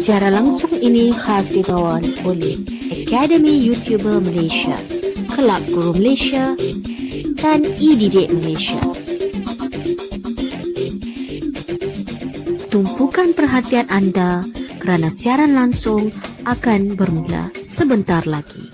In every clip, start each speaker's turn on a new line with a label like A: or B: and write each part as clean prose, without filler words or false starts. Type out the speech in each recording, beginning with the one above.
A: Siaran langsung ini khas dibawakan oleh Akademi YouTuber Malaysia, Kelab Guru Malaysia dan E-Didik Malaysia. Tumpukan perhatian anda kerana siaran langsung akan bermula sebentar lagi.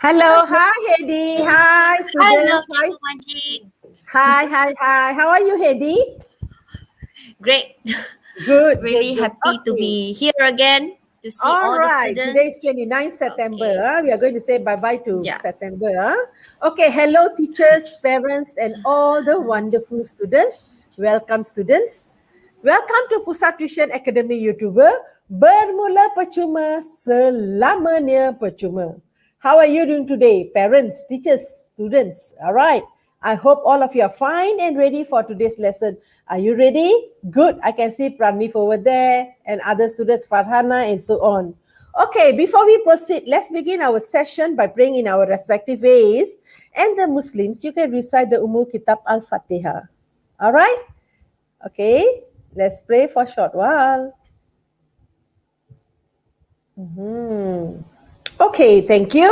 B: Hello, hi Heidi, hi students.
C: Hello, Cikgu Majid.
B: Hi. How are you, Heidi?
C: Great.
B: Good.
C: Really
B: good.
C: happy to be here again to see all the students.
B: Today is 29th September.
C: Okay.
B: We are going to say bye-bye to
C: Yeah.
B: September. Okay, hello teachers, parents and all the wonderful students. Welcome students. Welcome to Pusat Tuition Academy YouTuber. Bermula percuma, selamanya percuma. How are you doing today, parents, teachers, students? All right. I hope all of you are fine and ready for today's lesson. Are you ready? Good. I can see Pranif over there and other students, Farhana and so on. Okay, before we proceed, let's begin our session by praying in our respective ways. And the Muslims, you can recite the Ummul Kitab Al-Fatihah. All right? Okay, let's pray for a short while. Okay, thank you.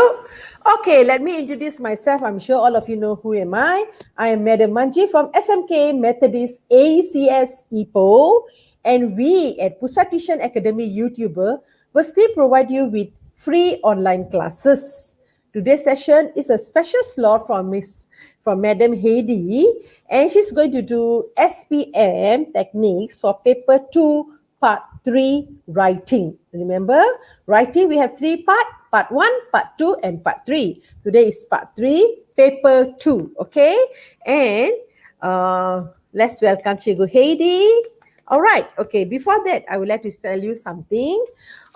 B: Okay, let me introduce myself. I'm sure all of you know who am I. I am Madam Manji from SMK Methodist ACS Ipoh, and we at Pusat Tuition Academy YouTuber will still provide you with free online classes. Today's session is a special slot from Madam Heidi, and she's going to do SPM techniques for paper 2 part 3 writing. Remember, writing we have 3 parts. Part 1, Part 2 and Part 3. Today is Part 3, Paper 2. Okay? And let's welcome Cikgu Heidi. All right. Okay. Before that, I would like to tell you something.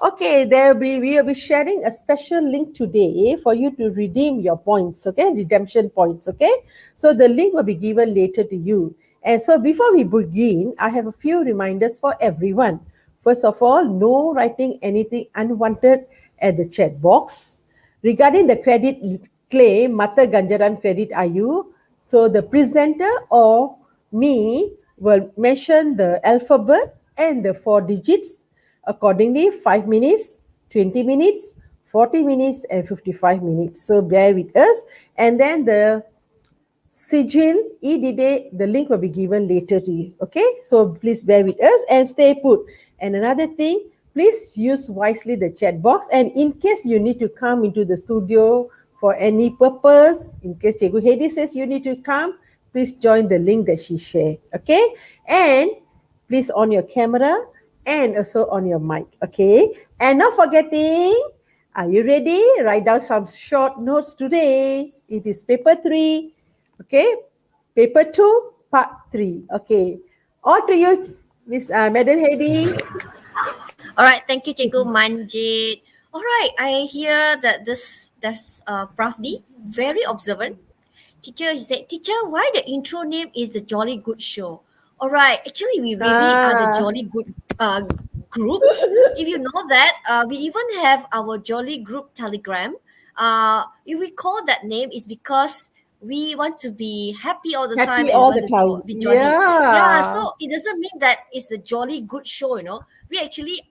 B: Okay. We will be sharing a special link today for you to redeem your points. Okay? Redemption points. Okay? So the link will be given later to you. And so before we begin, I have a few reminders for everyone. First of all, no writing anything unwanted at the chat box. Regarding the credit claim, mata ganjaran credit ayu, so the presenter or me will mention the alphabet and the 4 digits accordingly, 5 minutes, 20 minutes, 40 minutes and 55 minutes. So bear with us. And then the SIJIL, E-Didik, the link will be given later to you. Okay, so please bear with us and stay put. And another thing, please use wisely the chat box, and in case you need to come into the studio for any purpose, in case Cikgu Heidi says you need to come, please join the link that she shared. Okay, and please on your camera and also on your mic. Okay, and not forgetting, are you ready? Write down some short notes today. It is paper 3. Okay, paper 2, part 3. Okay. On to you, Miss Madam Heidi.
C: All right, thank you, Cikgu Manjit. All right, I hear that there's Prof D, very observant. Teacher said, teacher, why the intro name is the Jolly Good Show? All right, actually, we really are the Jolly Good groups. If you know that, we even have our Jolly Group Telegram. If we call that name, is because we want to be happy all the time
B: Happy
C: and
B: all
C: want
B: the
C: to
B: time.
C: be jolly.
B: Yeah.
C: So it doesn't mean that it's a Jolly Good Show, We actually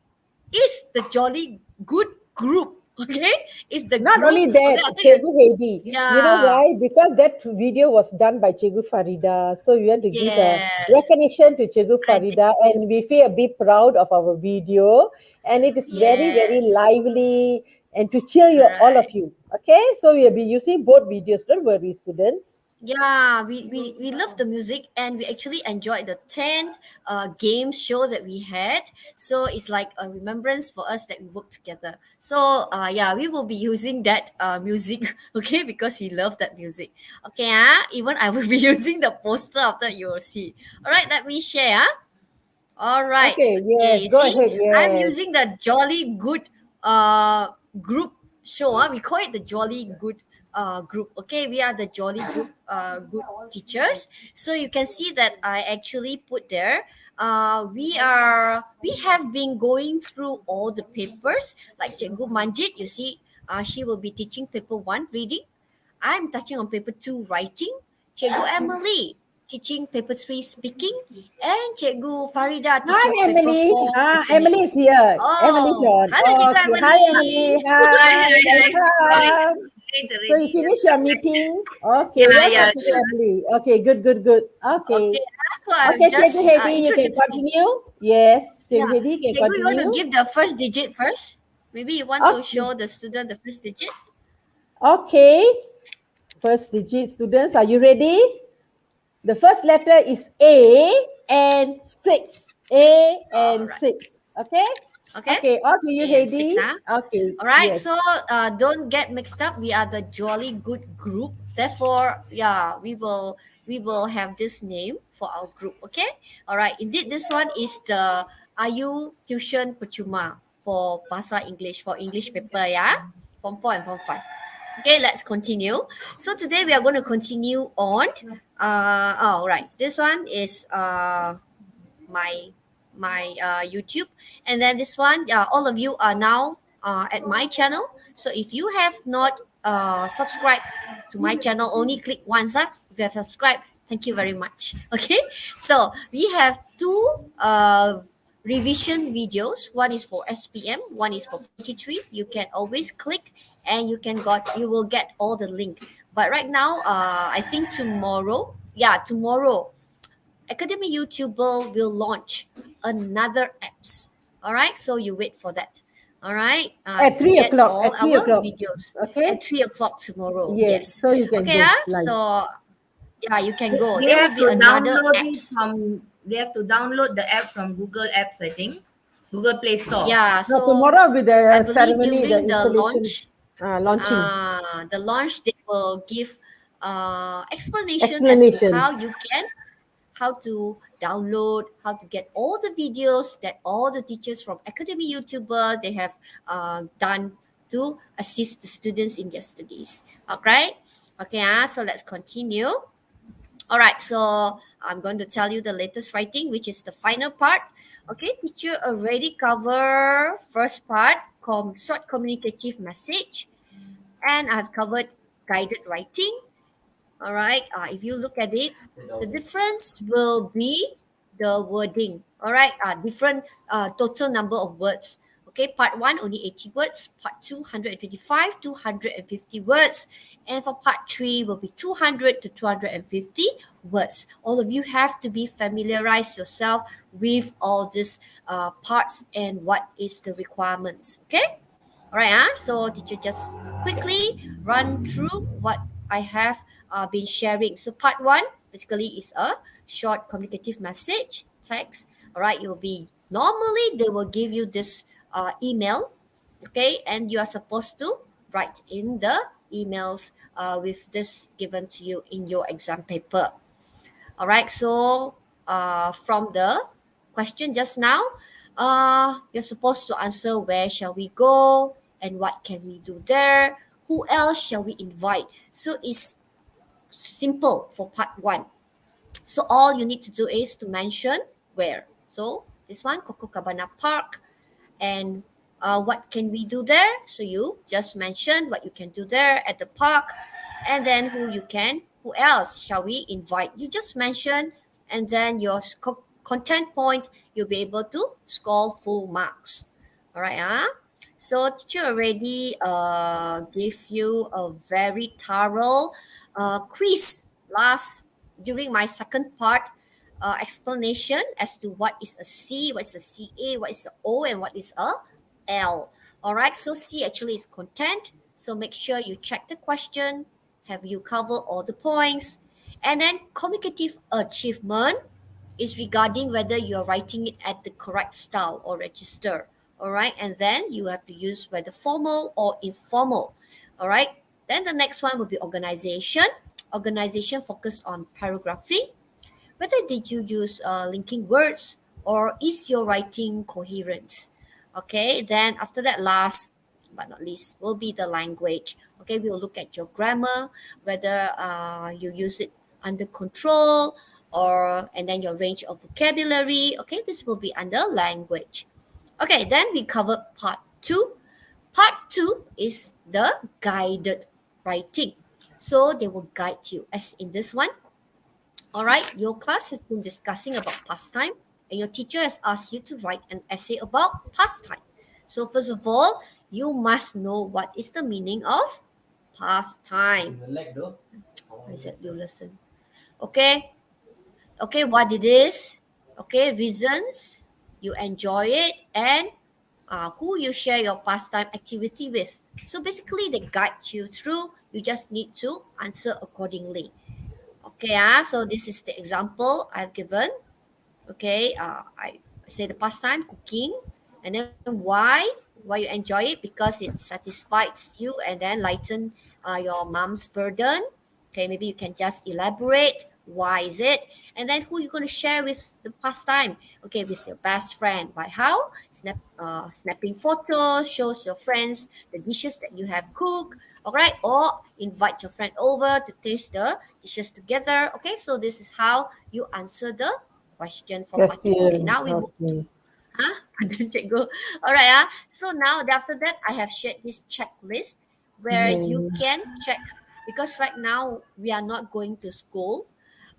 C: is the Jolly Good Group. Okay, it's the
B: Not
C: group.
B: only that,
C: Okay,
B: Cikgu Heidi.
C: yeah.
B: You know why? Because that video was done by Cikgu Farida. So we want to give a
C: Yes.
B: recognition to Cikgu
C: Credit.
B: Farida, and we feel a bit proud of our video. And it is very, very
C: Yes.
B: lively and to cheer you, all of
C: Right.
B: you. Okay, so we will be using both videos. Don't worry, students.
C: Yeah, we love the music and we actually enjoyed the 10th game show that we had. So it's like a remembrance for us that we worked together. So yeah, we will be using that music, okay, because we love that music. Okay, even I will be using the poster after you will see. All right, let me share. All right.
B: Okay,
C: Okay,
B: yes,
C: you
B: go
C: see,
B: ahead,
C: I'm
B: yes.
C: using the Jolly Good group show. We call it the Jolly Good group. Okay, we are the Jolly Good good teachers. So you can see that I actually put there. We have been going through all the papers like Cikgu Manjit. You see, she will be teaching paper 1 reading. I'm touching on paper 2 writing. Cikgu Emily teaching paper 3 speaking, and Cikgu Farida
B: Hi,
C: teaching paper
B: Emily.
C: 4 listening.
B: Emily is here. Emily
C: Oh,
B: John.
C: hello Cikgu
B: Okay.
C: Emily.
B: Hi, Emily. Hi. Welcome. So you finished your meeting? Okay, welcome to Emily. Okay, good. Okay.
C: Okay, so I'm
B: Okay, Cikgu
C: just
B: Heidi, you can
C: introducing.
B: continue. Yes, Cikgu
C: Yeah,
B: Heidi can
C: Cikgu, you want to
B: continue.
C: give the first digit first? Maybe you want to
B: Okay.
C: show the student the first digit?
B: Okay. First digit, students, are you ready? The first letter is A and 6. A and
C: Alright.
B: 6. Okay?
C: Okay.
B: Okay, on to you,
C: A and 6,
B: Heidi. Okay,
C: All right, so
B: yes.
C: don't get mixed up. We are the Jolly Good group. Therefore, yeah, we will have this name for our group. Okay. All right. Indeed, this one is the Ayu Tuition Percuma for Bahasa English for English paper. Yeah, Form 4 and Form 5. Okay, let's continue. So today we are going to continue on. All right. This one is my YouTube, and then this one, all of you are now at my channel. So if you have not subscribed to my channel, only click once. If you have subscribed, thank you very much. Okay, so we have two revision videos. One is for SPM, one is for PT3. You can always click and you will get all the link. But right now, I think tomorrow, Academy YouTuber will launch another apps. All right, so you wait for that. All right,
B: At
C: to
B: 3
C: get
B: o'clock.
C: all
B: At 3
C: our
B: o'clock.
C: videos
B: Okay?
C: at 3 o'clock tomorrow.
B: Yes,
C: Yes.
B: so you can
C: Okay,
B: go live.
C: so yeah, you can go.
D: They
C: There will
D: have
C: be
D: to
C: another
D: download it
C: apps.
D: from. They have to download the app from Google Apps, I think, Google Play Store.
C: Yeah,
B: No,
C: so
B: tomorrow will be
C: I
B: the
C: believe
B: ceremony, the
C: during the
B: installation, launching.
C: launch they will give explanation as to
B: Explanation.
C: how to download, how to get all the videos that all the teachers from Academy YouTuber they have done to assist the students in their studies. Okay, so let's continue. All right, so I'm going to tell you the latest writing, which is the final part. Okay, teacher already cover first part, short communicative message, and I've covered guided writing. All right, if you look at it, the difference will be the wording. All right, different total number of words. Okay, part 1 only 80 words, part 2 125, 250 words, and for part 3 will be 200 to 250 words. All of you have to be familiarize yourself with all these parts and what is the requirements. Okay. All right, so teacher just quickly run through what I have been sharing. So part 1 basically is a short communicative message text. All right, you'll be normally they will give you this email, okay, and you are supposed to write in the emails with this given to you in your exam paper. All right, so from the question just now, you're supposed to answer where shall we go and what can we do there? Who else shall we invite? So it's simple for part 1. So all you need to do is to mention where. So this one, Copacabana Park, and what can we do there? So you just mention what you can do there at the park, and then who else shall we invite? You just mention, and then your content point, you'll be able to score full marks. All right, So teacher already gave you a very thorough quiz during my second part explanation as to what is a C, what is a CA, what is a O, and what is a L. All right, so C actually is content. So make sure you check the question. Have you covered all the points? And then communicative achievement is regarding whether you're writing it at the correct style or register. All right, and then you have to use whether formal or informal. All right, then the next one will be organization. Organization focus on paragraphing. Whether did you use linking words or is your writing coherent? Okay, then after that, last but not least, will be the language. Okay, we will look at your grammar, whether you use it under control and then your range of vocabulary. Okay, this will be under language. Okay, then we covered part 2. Part 2 is the guided writing. So they will guide you as in this one. All right, your class has been discussing about pastime and your teacher has asked you to write an essay about pastime. So first of all, you must know what is the meaning of pastime. I said you listen. Okay, what it is. Okay, reasons you enjoy it and who you share your pastime activity with. So basically they guide you through. You just need to answer accordingly. Okay, so this is the example I've given. Okay, I say the pastime, cooking, and then why you enjoy it, because it satisfies you and then lighten your mom's burden. Okay, maybe you can just elaborate why is it, and then who you're going to share with the pastime. Okay, with your best friend. By how? Snapping photos, shows your friends the dishes that you have cooked. All right, or invite your friend over to taste the dishes together. Okay, so this is how you answer the question from part 2. Okay, now we move to Cikgu. All right, so now after that, I have shared this checklist where you can check, because right now we are not going to school.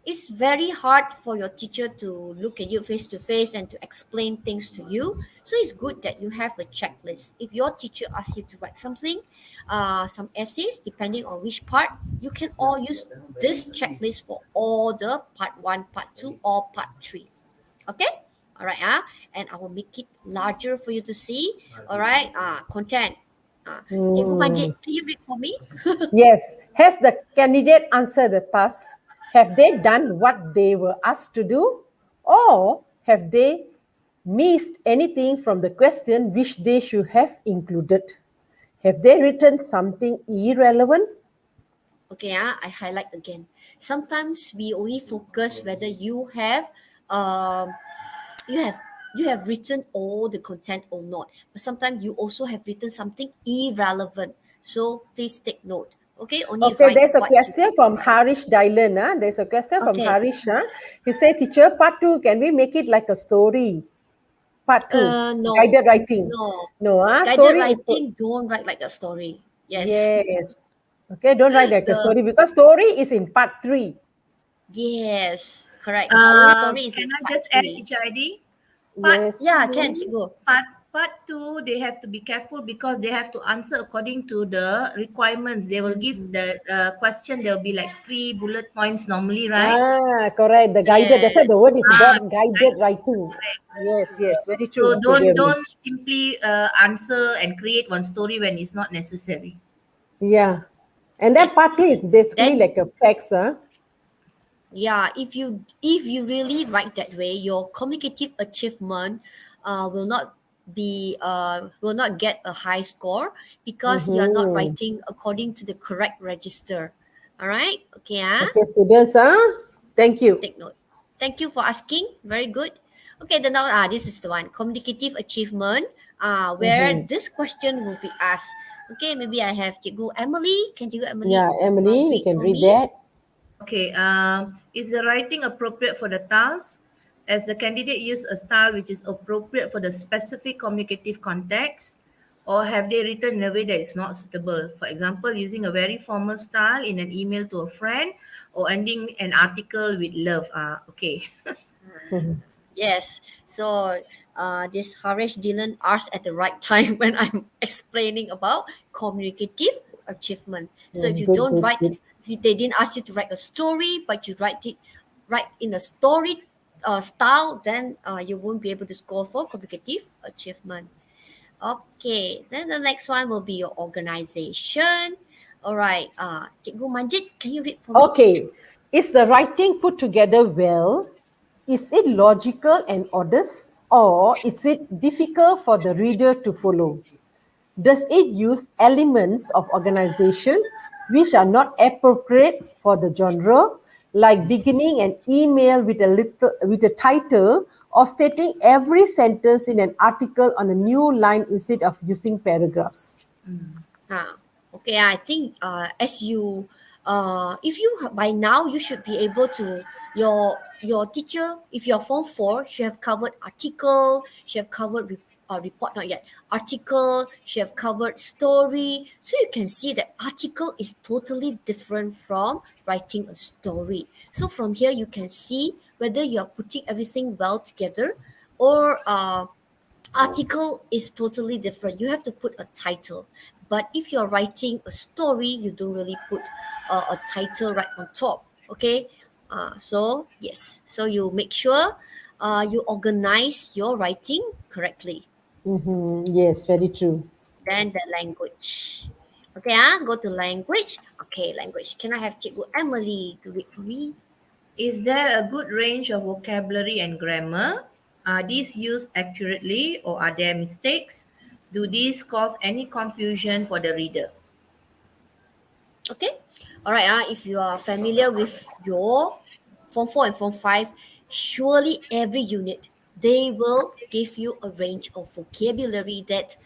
C: It's very hard for your teacher to look at you face to face and to explain things to you. So it's good that you have a checklist. If your teacher asks you to write something, some essays, depending on which part, you can all use this checklist for all the part 1, part 2, or part 3. Okay? All right, and I will make it larger for you to see. All right, content. Cikgu Panjit, can you read for me?
B: Yes. Has the candidate answered the task? Have they done what they were asked to do? Or have they missed anything from the question which they should have included? Have they written something irrelevant?
C: Okay, I highlight again. Sometimes we only focus whether you have written all the content or not. But sometimes you also have written something irrelevant. So please take note. Okay,
B: there's a question from Harish Dylan. There's a question from Harish. He said, teacher, part 2, can we make it like a story? Part 2,
C: no.
B: Guided writing.
C: No, guided
B: story
C: writing, don't write like a story.
B: Yes. Okay, don't write like a story, because story is in part 3.
C: Yes, correct.
D: Story is can I just add, teacher Heidi?
B: Yes.
C: Yeah, can go.
D: Part 2, they have to be careful because they have to answer according to the requirements. They will give the question. There will be like 3 bullet points normally, right?
B: Correct. The guided. That's why the word is got guided writing. Yes, very true.
D: So don't simply answer and create one story when it's not necessary.
B: Yeah, and that part 2 is basically like a facts,
C: Yeah, if you really write that way, your communicative achievement will not get a high score because you are not writing according to the correct register. All right? Okay,
B: Okay, students, Thank you.
C: Take note. Thank you for asking. Very good. Okay, then now this is the one, communicative achievement. Where this question will be asked. Okay, maybe I have Cikgu Emily. Can Cikgu Emily
B: Yeah, Emily, you
C: read
B: can
C: for
B: read
C: me?
B: that.
D: Okay, is the writing appropriate for the task? As the candidate use a style which is appropriate for the specific communicative context, or have they written in a way that is not suitable? For example, using a very formal style in an email to a friend, or ending an article with love. Okay.
B: Mhm.
C: Yes. So this Harish Dylan asked at the right time when I'm explaining about communicative achievement. So if you
B: Good,
C: don't
B: good,
C: write,
B: good.
C: they didn't ask you to write a story, but you write in a story style, then you won't be able to score for communicative achievement. Okay. Then the next one will be your organization. All right. Cikgu Manjit, can you read for me?
B: Okay. Is the writing put together well? Is it logical and honest? Or is it difficult for the reader to follow? Does it use elements of organization which are not appropriate for the genre, like beginning an email with a title or stating every sentence in an article on a new line instead of using paragraphs?
C: Ah, okay. I think as you if you by now you should be able to your teacher, if you're form 4, should have covered article, should have covered report, not yet article, should have covered story, so you can see that article is totally different from writing a story. So from here you can see whether you are putting everything well together, or article is totally different. You have to put a title. But if you're writing a story, you don't really put a title right on top. Okay. So yes. So you make sure you organize your writing correctly.
B: Yes, very true.
C: Then the language. Okay. Go to language. Okay, language. Can I have Cikgu Emily to read for me?
D: Is there a good range of vocabulary and grammar? Are these used accurately or are there mistakes? Do these cause any confusion for the reader?
C: Okay. All right. If you are familiar with your Form 4 and Form 5, surely every unit they will give you a range of vocabulary that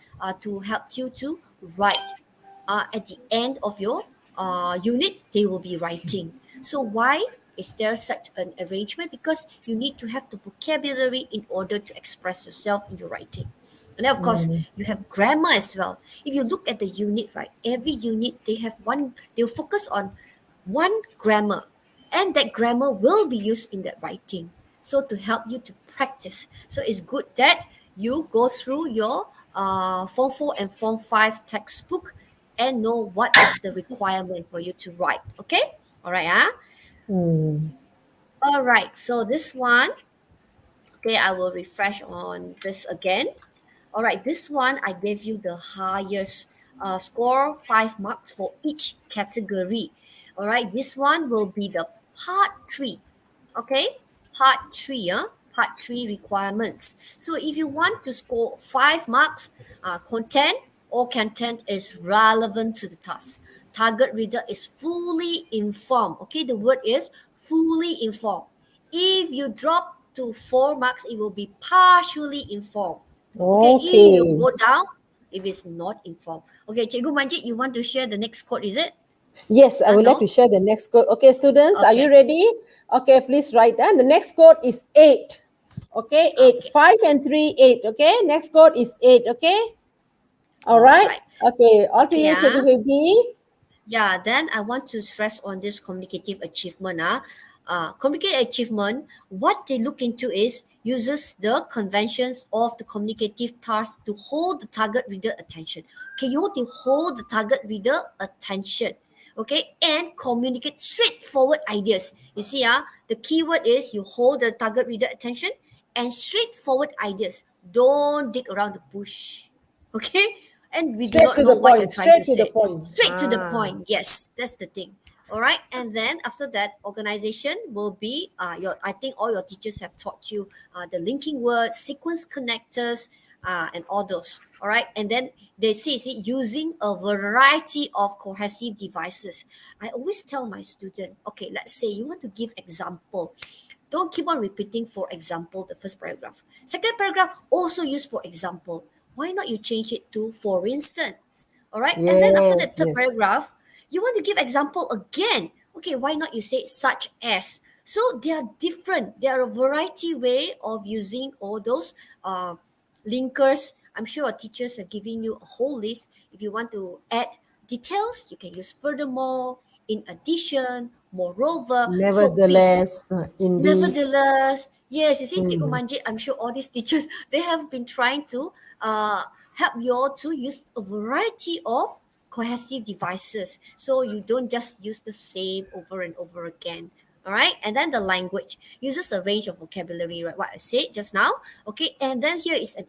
C: to help you to write. At the end of your unit, they will be writing. So why is there such an arrangement? Because you need to have the vocabulary in order to express yourself in your writing. And then of course you have grammar as well. If you look at the unit, right, every unit they'll focus on one grammar, and that grammar will be used in that writing. So to help you to practice. So it's good that you go through your Form 4 and Form 5 textbook and know what is the requirement for you to write. Okay? All right, All right. So this one, okay, I will refresh on this again. All right, this one I gave you the highest score, 5 marks for each category. All right, this one will be the part 3. Okay, part 3, part 3 requirements. So if you want to score 5 marks, content or content is relevant to the task. Target reader is fully informed. Okay, the word is fully informed. If you drop to 4 marks, it will be partially informed. Okay, if you
B: Okay.
C: go down, if it's not informed. Okay, Cikgu Manjit, you want to share the next code, is it?
B: Yes, I would like to
C: No?
B: share the next code. Okay, students, are you
C: Okay.
B: ready? Okay, please write down. The next code is 8. Okay, 8.
C: Okay.
B: 5 and 3, 8. Okay, next code is 8. Okay, all
C: All
B: right.
C: right.
B: Okay, all to
C: Okay,
B: you, Cikgu Heidi.
C: Yeah, then I want to stress on this communicative achievement. Communicative achievement, what they look into is uses the conventions of the communicative task to hold the target reader attention. Okay, you have to hold the target reader attention. Okay, and communicate straightforward ideas. You see, the keyword is you hold the target reader attention and straightforward ideas. Don't dig around the bush. Okay, and we do
B: Straight
C: not
B: to
C: know
B: the
C: what you're
B: point.
C: trying to
B: Straight to the
C: say.
B: point.
C: Straight to the point. Yes, that's the thing. All right, and then after that, organization will be your. I think all your teachers have taught you the linking words, sequence connectors, and all those. All right, and then they say using a variety of cohesive devices. I always tell my student, okay, let's say you want to give example. Don't keep on repeating for example the first paragraph. Second paragraph also use for example. Why not you change it to for instance? All right, and then after that
B: Yes,
C: third
B: yes.
C: paragraph, you want to give example again. Okay, why not you say such as? So they are different. There are a variety way of using all those linkers. I'm sure teachers are giving you a whole list. If you want to add details, you can use furthermore, in addition, moreover. So please,
B: Nevertheless, indeed.
C: nevertheless, yes, you see, Cikgu
B: Mm.
C: Manjit, I'm sure all these teachers, they have been trying to help you all to use a variety of cohesive devices. So you don't just use the same over and over again. All right. And then the language uses a range of vocabulary, right? What I said just now. Okay. And then here is an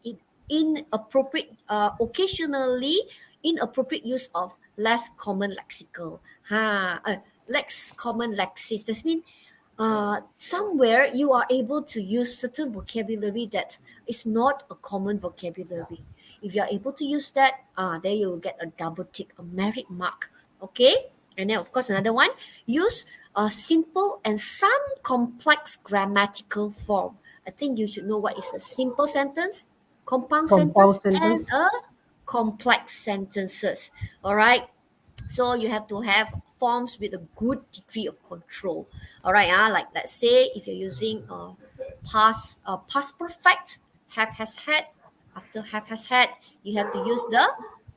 C: inappropriate, occasionally inappropriate use of less common lexical. Less common lexis. That means somewhere you are able to use certain vocabulary that is not a common vocabulary. If you are able to use that, then you will get a double tick, a merit mark. Okay? And then, of course, another one, use a simple and some complex grammatical form. I think you should know what is a simple sentence, compound
B: Compound
C: sentence, and
B: sentence.
C: a complex sentences. All right? So you have to have forms with a good degree of control. All right, like let's say if you're using past perfect, have has had, after have has had, you have to use the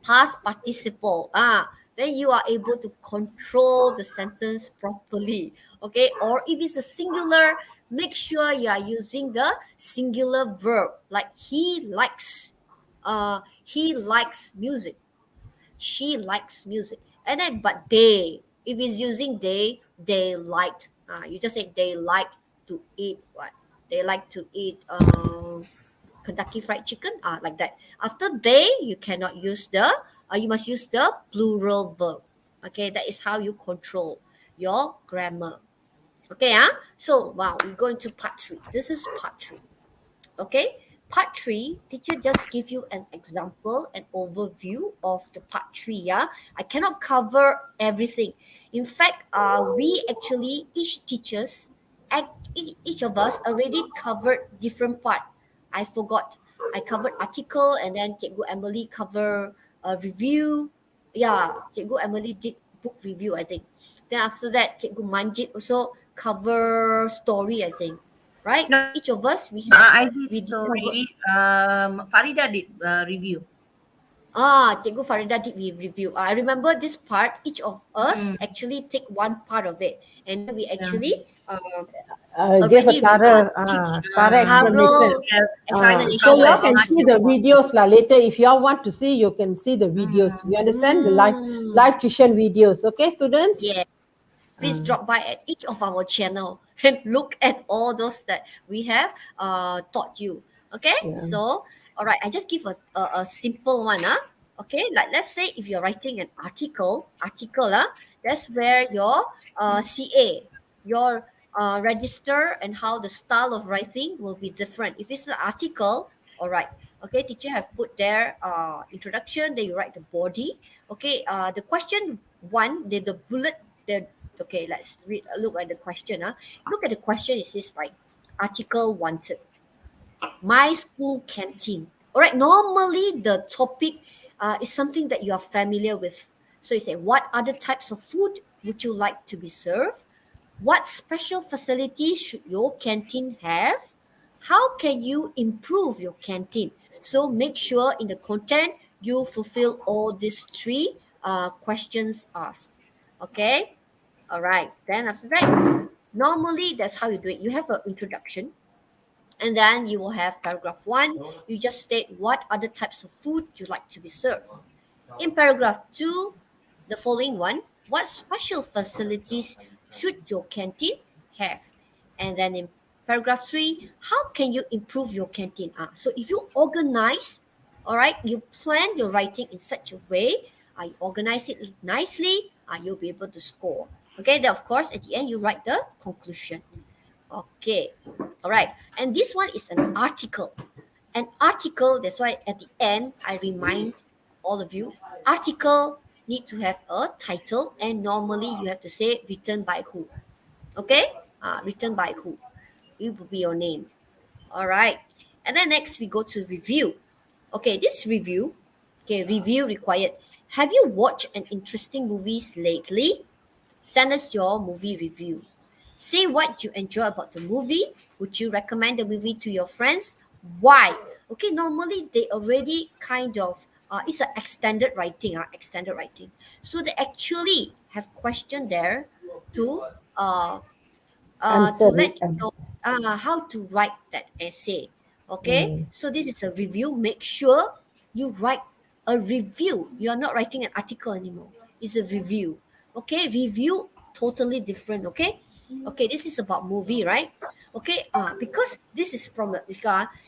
C: past participle. Then you are able to control the sentence properly. Okay, or if it's a singular, make sure you are using the singular verb, like he likes music, she likes music. And then, but they, if it's using they liked. You just say they like to eat what? They like to eat Kentucky Fried Chicken. Like that. After they, you cannot use you must use the plural verb. Okay, that is how you control your grammar. Okay, so wow, we go into part 3. This is part 3. Okay, part 3, teacher just give you an example, an overview of the part 3. I cannot cover everything. In fact, we actually, each of us already covered different part. I forgot. I covered article, and then Cikgu Emily cover a review. Yeah, Cikgu Emily did book review, I think. Then after that, Cikgu Manjit also cover story, I think. Right?
D: No,
C: Each of us, we
D: I did
C: cover.
D: story. Farida did review.
C: Cikgu Farida did review. I remember this part. Each of us
D: Mm,
C: actually take one part of it, and then we
D: yeah.
C: actually
B: Give a
C: already teach
B: thorough explanation.
C: thorough
D: Yeah, try to
B: So
D: cover
B: y'all
D: as
C: explanations.
B: can
D: much
B: see
D: as
B: the
D: possible.
B: videos lah later. If y'all want to see, you can see the videos. You understand the
C: Mm,
B: live tuition videos, okay, students?
C: yes. Please drop by at each of our channel and look at all those that we have taught you. Okay,
B: Yeah.
C: so all right, I just give a simple one. Okay, like let's say if you're writing an article, that's where your CA, your register, and how the style of writing will be different. If it's an article, all right. Okay, teacher have put there introduction, then you write the body. Okay, the question one, the bullet, the okay, let's look at the question. Look at the question, it says right, article wanted. My school canteen. All right, normally the topic is something that you are familiar with. So you say, what other types of food would you like to be served? What special facilities should your canteen have? How can you improve your canteen? So make sure in the content you fulfill all these 3 questions asked. Okay? All right. Then after that, normally that's how you do it. You have an introduction, and then you will have paragraph 1. You just state what other types of food you like to be served. In paragraph 2, the following one, what special facilities should your canteen have? And then in paragraph 3, how can you improve your canteen? So if you organize, all right, you plan your writing in such a way, you organize it nicely, you'll be able to score. Okay, then of course at the end you write the conclusion. Okay, all right, and this one is an article. An article, that's why at the end, I remind all of you, article need to have a title, and normally you have to say written by who. Okay? Written by who. It will be your name. All right. And then next we go to review. Okay, this review. Okay, review required. Have you watched an interesting movies lately? Send us your movie review. Say what you enjoy about the movie. Would you recommend the movie to your friends? Why? Okay, normally they already kind of it's an extended writing, extended writing. So they actually have question there to to
B: Answer
C: let
B: it.
C: you know how to write that essay. Okay, so this is a review. Make sure you write a review. You are not writing an article anymore. It's a review. Okay, review totally different. Okay, this is about movie, right? Okay, because this is from the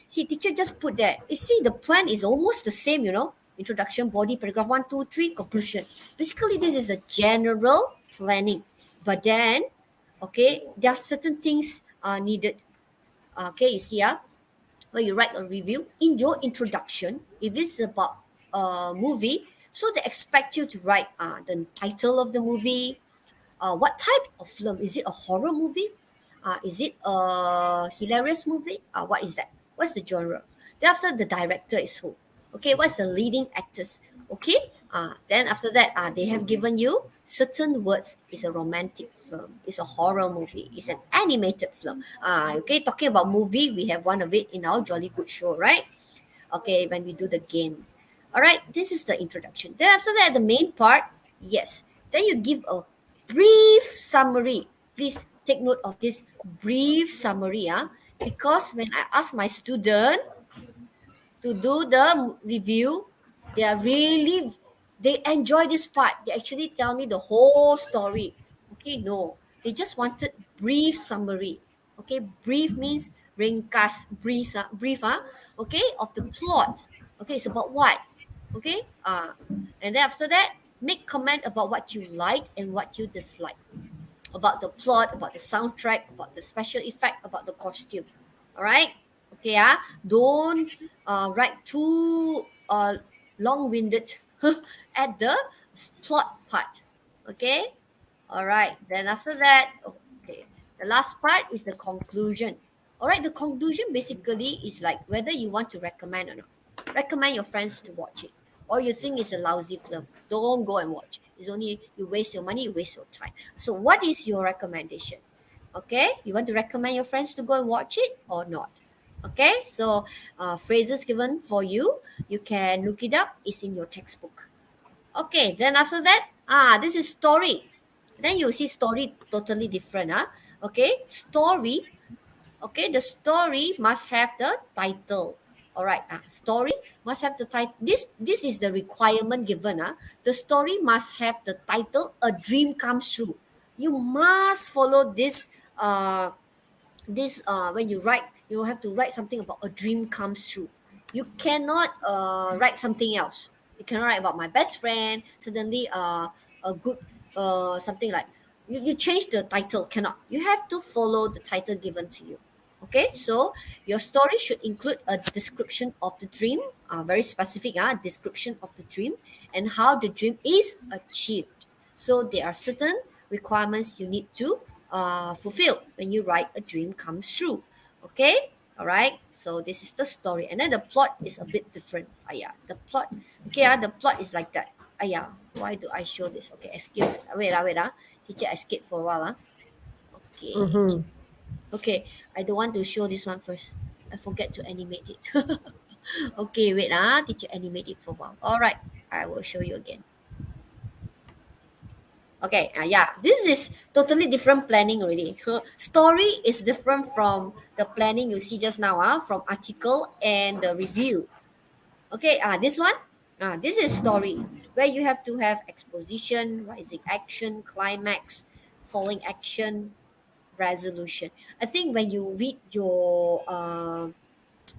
C: see, teacher just put that. You see, the plan is almost the same. Introduction, body, paragraph 1, 2, 3, conclusion. Basically, this is a general planning, but then okay, there are certain things needed. Okay, you see, when you write a review in your introduction, if it's about a movie, so they expect you to write the title of the movie, what type of film. Is it a horror movie? Is it a hilarious movie? What is that? What's the genre? Then after, the director is who? Okay, what's the leading actors? Okay, then after that, they have given you certain words. It's a romantic film. It's a horror movie. It's an animated film. Okay, talking about movie, we have one of it in our Jolly Good Show, right? Okay, when we do the game. All right, this is the introduction. Then after that, the main part, yes. Then you give a brief summary. Please take note of this brief summary, because when I ask my student to do the review, they enjoy this part. They actually tell me the whole story. Okay, no, they just wanted brief summary. Okay, brief means ringkas, brief, okay, of the plot. Okay, it's about what? Okay, and then after that, make comment about what you like and what you dislike, about the plot, about the soundtrack, about the special effect, about the costume. All right. Okay. Don't write too long-winded at the plot part. Okay. All right. Then after that, okay, the last part is the conclusion. All right. The conclusion basically is like whether you want to recommend or not. Recommend your friends to watch it, or you think it's a lousy film. Don't go and watch. It's only you waste your money, you waste your time. So what is your recommendation? Okay, you want to recommend your friends to go and watch it or not? Okay, so phrases given for you. You can look it up. It's in your textbook. Okay, then after that, this is story. Then you see story totally different. Okay, story. Okay, the story must have the title. All right, story must have the title. This is the requirement given. The story must have the title "A Dream Comes True." You must follow this. When you write, you have to write something about a dream comes true. You cannot write something else. You cannot write about my best friend. Suddenly, a good something like you change the title. Cannot. You have to follow the title given to you. Okay, so your story should include a description of the dream, very specific description of the dream, and how the dream is achieved. So there are certain requirements you need to fulfill when you write a dream comes true. Okay, all right. So this is the story, and then the plot is a bit different. The plot. Okay, the plot is like that. Why do I show this? Okay, excuse. Wait. Teacher escape for a while. Okay. Okay, I don't want to show this one first. I forget to animate it. Okay, wait, teacher animate it for a while. All right, I will show you again. Okay, this is totally different planning already. Story is different from the planning you see just now, from article and the review. Okay, this one, this is story, where you have to have exposition, rising action, climax, falling action, resolution. I think when you read your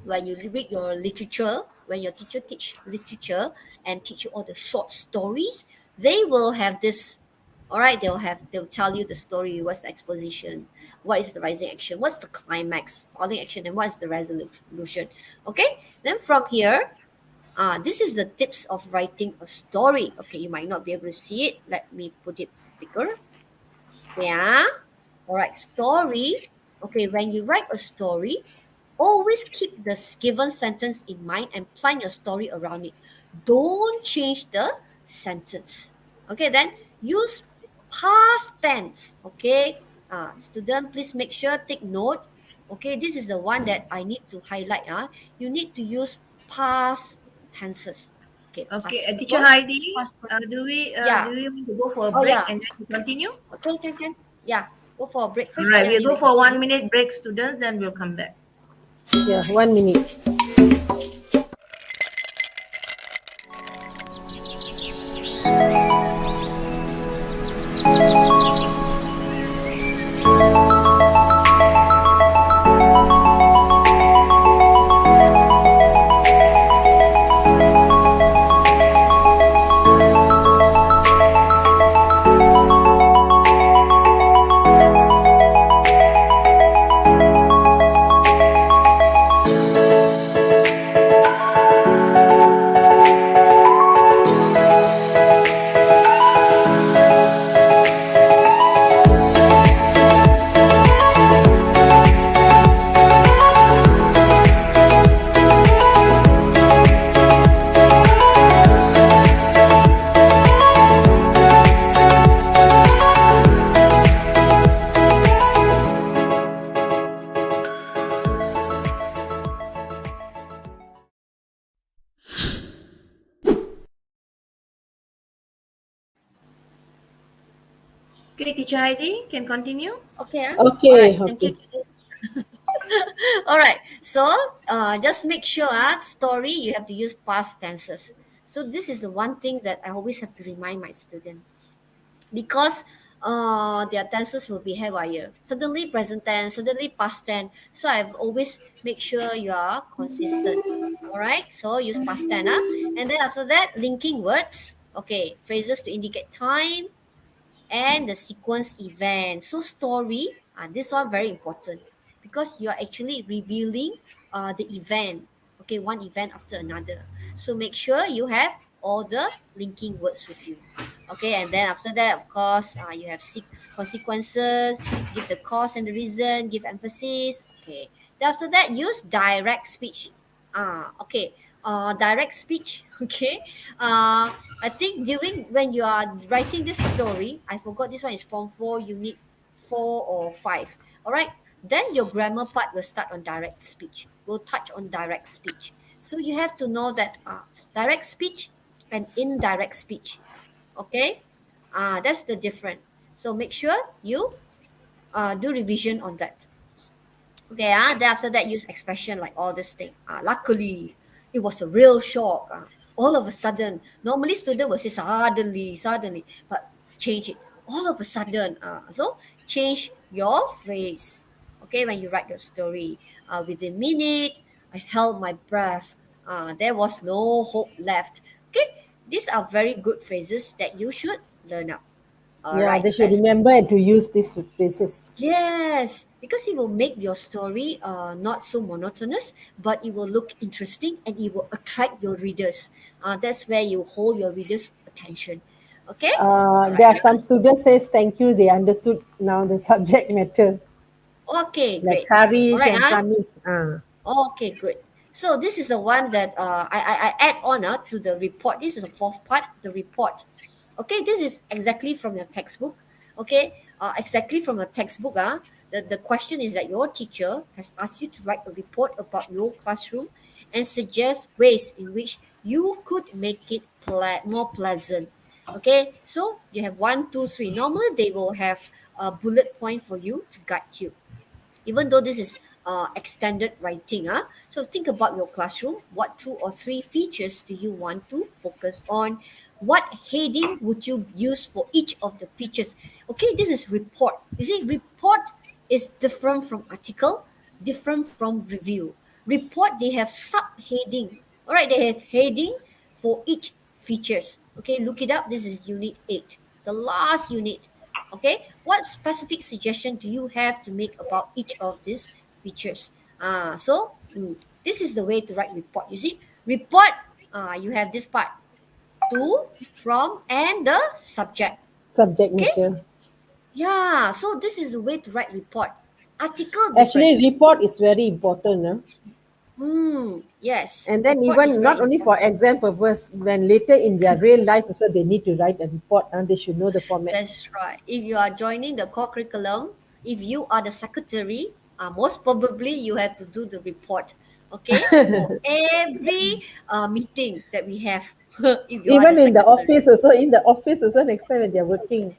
C: literature, when your teacher teach literature and teach you all the short stories, they will have this All right, they'll tell you the story, what's the exposition, what is the rising action, what's the climax, falling action, and what is the resolution. Okay, then from here, this is the tips of writing a story. Okay, you might not be able to see it. Let me put it bigger. Yeah. All right, story. Okay, when you write a story, always keep the given sentence in mind and plan your story around it. Don't change the sentence. Okay, then use past tense. Okay, student, please make sure take note. Okay, this is the one that I need to highlight. You need to use past tenses. Okay,
D: Okay,
C: past
D: Teacher
C: simple,
D: Heidi,
C: past.
D: do
C: Yeah.
D: we want to go for a
C: Oh
D: break
C: yeah.
D: and then we continue?
C: Okay, can. Yeah, go for a break
D: All
C: first,
D: right,
C: then
D: we'll
C: you
D: go
C: may
D: for
C: continue.
D: 1 minute break, students, then we'll come back.
B: Yeah, 1 minute.
D: Okay, Teacher Heidi, can continue?
C: Okay. All
B: Okay,
C: right. Thank you.
B: okay.
C: All right. So just make sure story you have to use past tenses. So this is the one thing that I always have to remind my student because their tenses will be haywire. Suddenly present tense, suddenly past tense. So I've always make sure you are consistent. All right. So use past tense. And then after that, linking words. Okay, phrases to indicate time and the sequence event. So story, this one very important because you are actually revealing the event. Okay, one event after another. So make sure you have all the linking words with you. Okay, and then after that, of course, you have 6 consequences. Give the cause and the reason. Give emphasis. Okay. Then after that, use direct speech. Okay. Direct speech. Okay. I think during when you are writing this story, I forgot this one is form 4, unit 4 or 5. All right. Then your grammar part will start on direct speech. We'll touch on direct speech. So you have to know that direct speech and indirect speech. Okay. That's the difference. So make sure you do revision on that. Okay, then after that, use expression like all this thing. Luckily, it was a real shock. All of a sudden, normally student will say suddenly, but change it. All of a sudden, so change your phrase. Okay, when you write your story, within minute, I held my breath. There was no hope left. Okay, these are very good phrases that you should learn out. All
B: Yeah,
C: right,
B: they should
C: let's.
B: remember and to use these phrases.
C: Yes, because it will make your story not so monotonous, but it will look interesting and it will attract your readers. That's where you hold your readers' attention. Okay? All
B: There
C: right.
B: are some students says thank you. They understood now the subject matter,
C: Okay,
B: like
C: great. All
B: courage
C: right.
B: and punish.
C: Okay, good. So this is the one that I add on to the report. This is the fourth part, the report. Okay, this is exactly from your textbook. Okay, exactly from your textbook. The question is that your teacher has asked you to write a report about your classroom and suggest ways in which you could make it more pleasant. Okay, so you have 1, 2, 3. Normally they will have a bullet point for you to guide you even though this is extended writing. So think about your classroom. What 2 or 3 features do you want to focus on? What heading would you use for each of the features? Okay, this is report. You see, report is different from article, different from review. Report, they have subheading. All right, they have heading for each features. Okay, look it up. This is unit 8. the last unit. Okay, what specific suggestion do you have to make about each of these features? This is the way to write report. You see, report, you have this part, to, from, and the subject.
B: Subject
C: Okay,
B: matter.
C: yeah, so this is the way to write report. Article
B: Actually,
C: different.
B: report is very important.
C: Yes,
B: And then
C: report is
B: even
C: very
B: not only for
C: important.
B: exam purpose, when later in their real life also they need to write a report and they should know the format.
C: That's right. If you are joining the core curriculum, if you are the secretary, most probably you have to do the report. Okay, for every meeting that we have. If you are the
B: Even
C: secretary.
B: in the office also next time when they're working.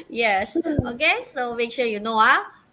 C: Yes. Okay, so make sure you know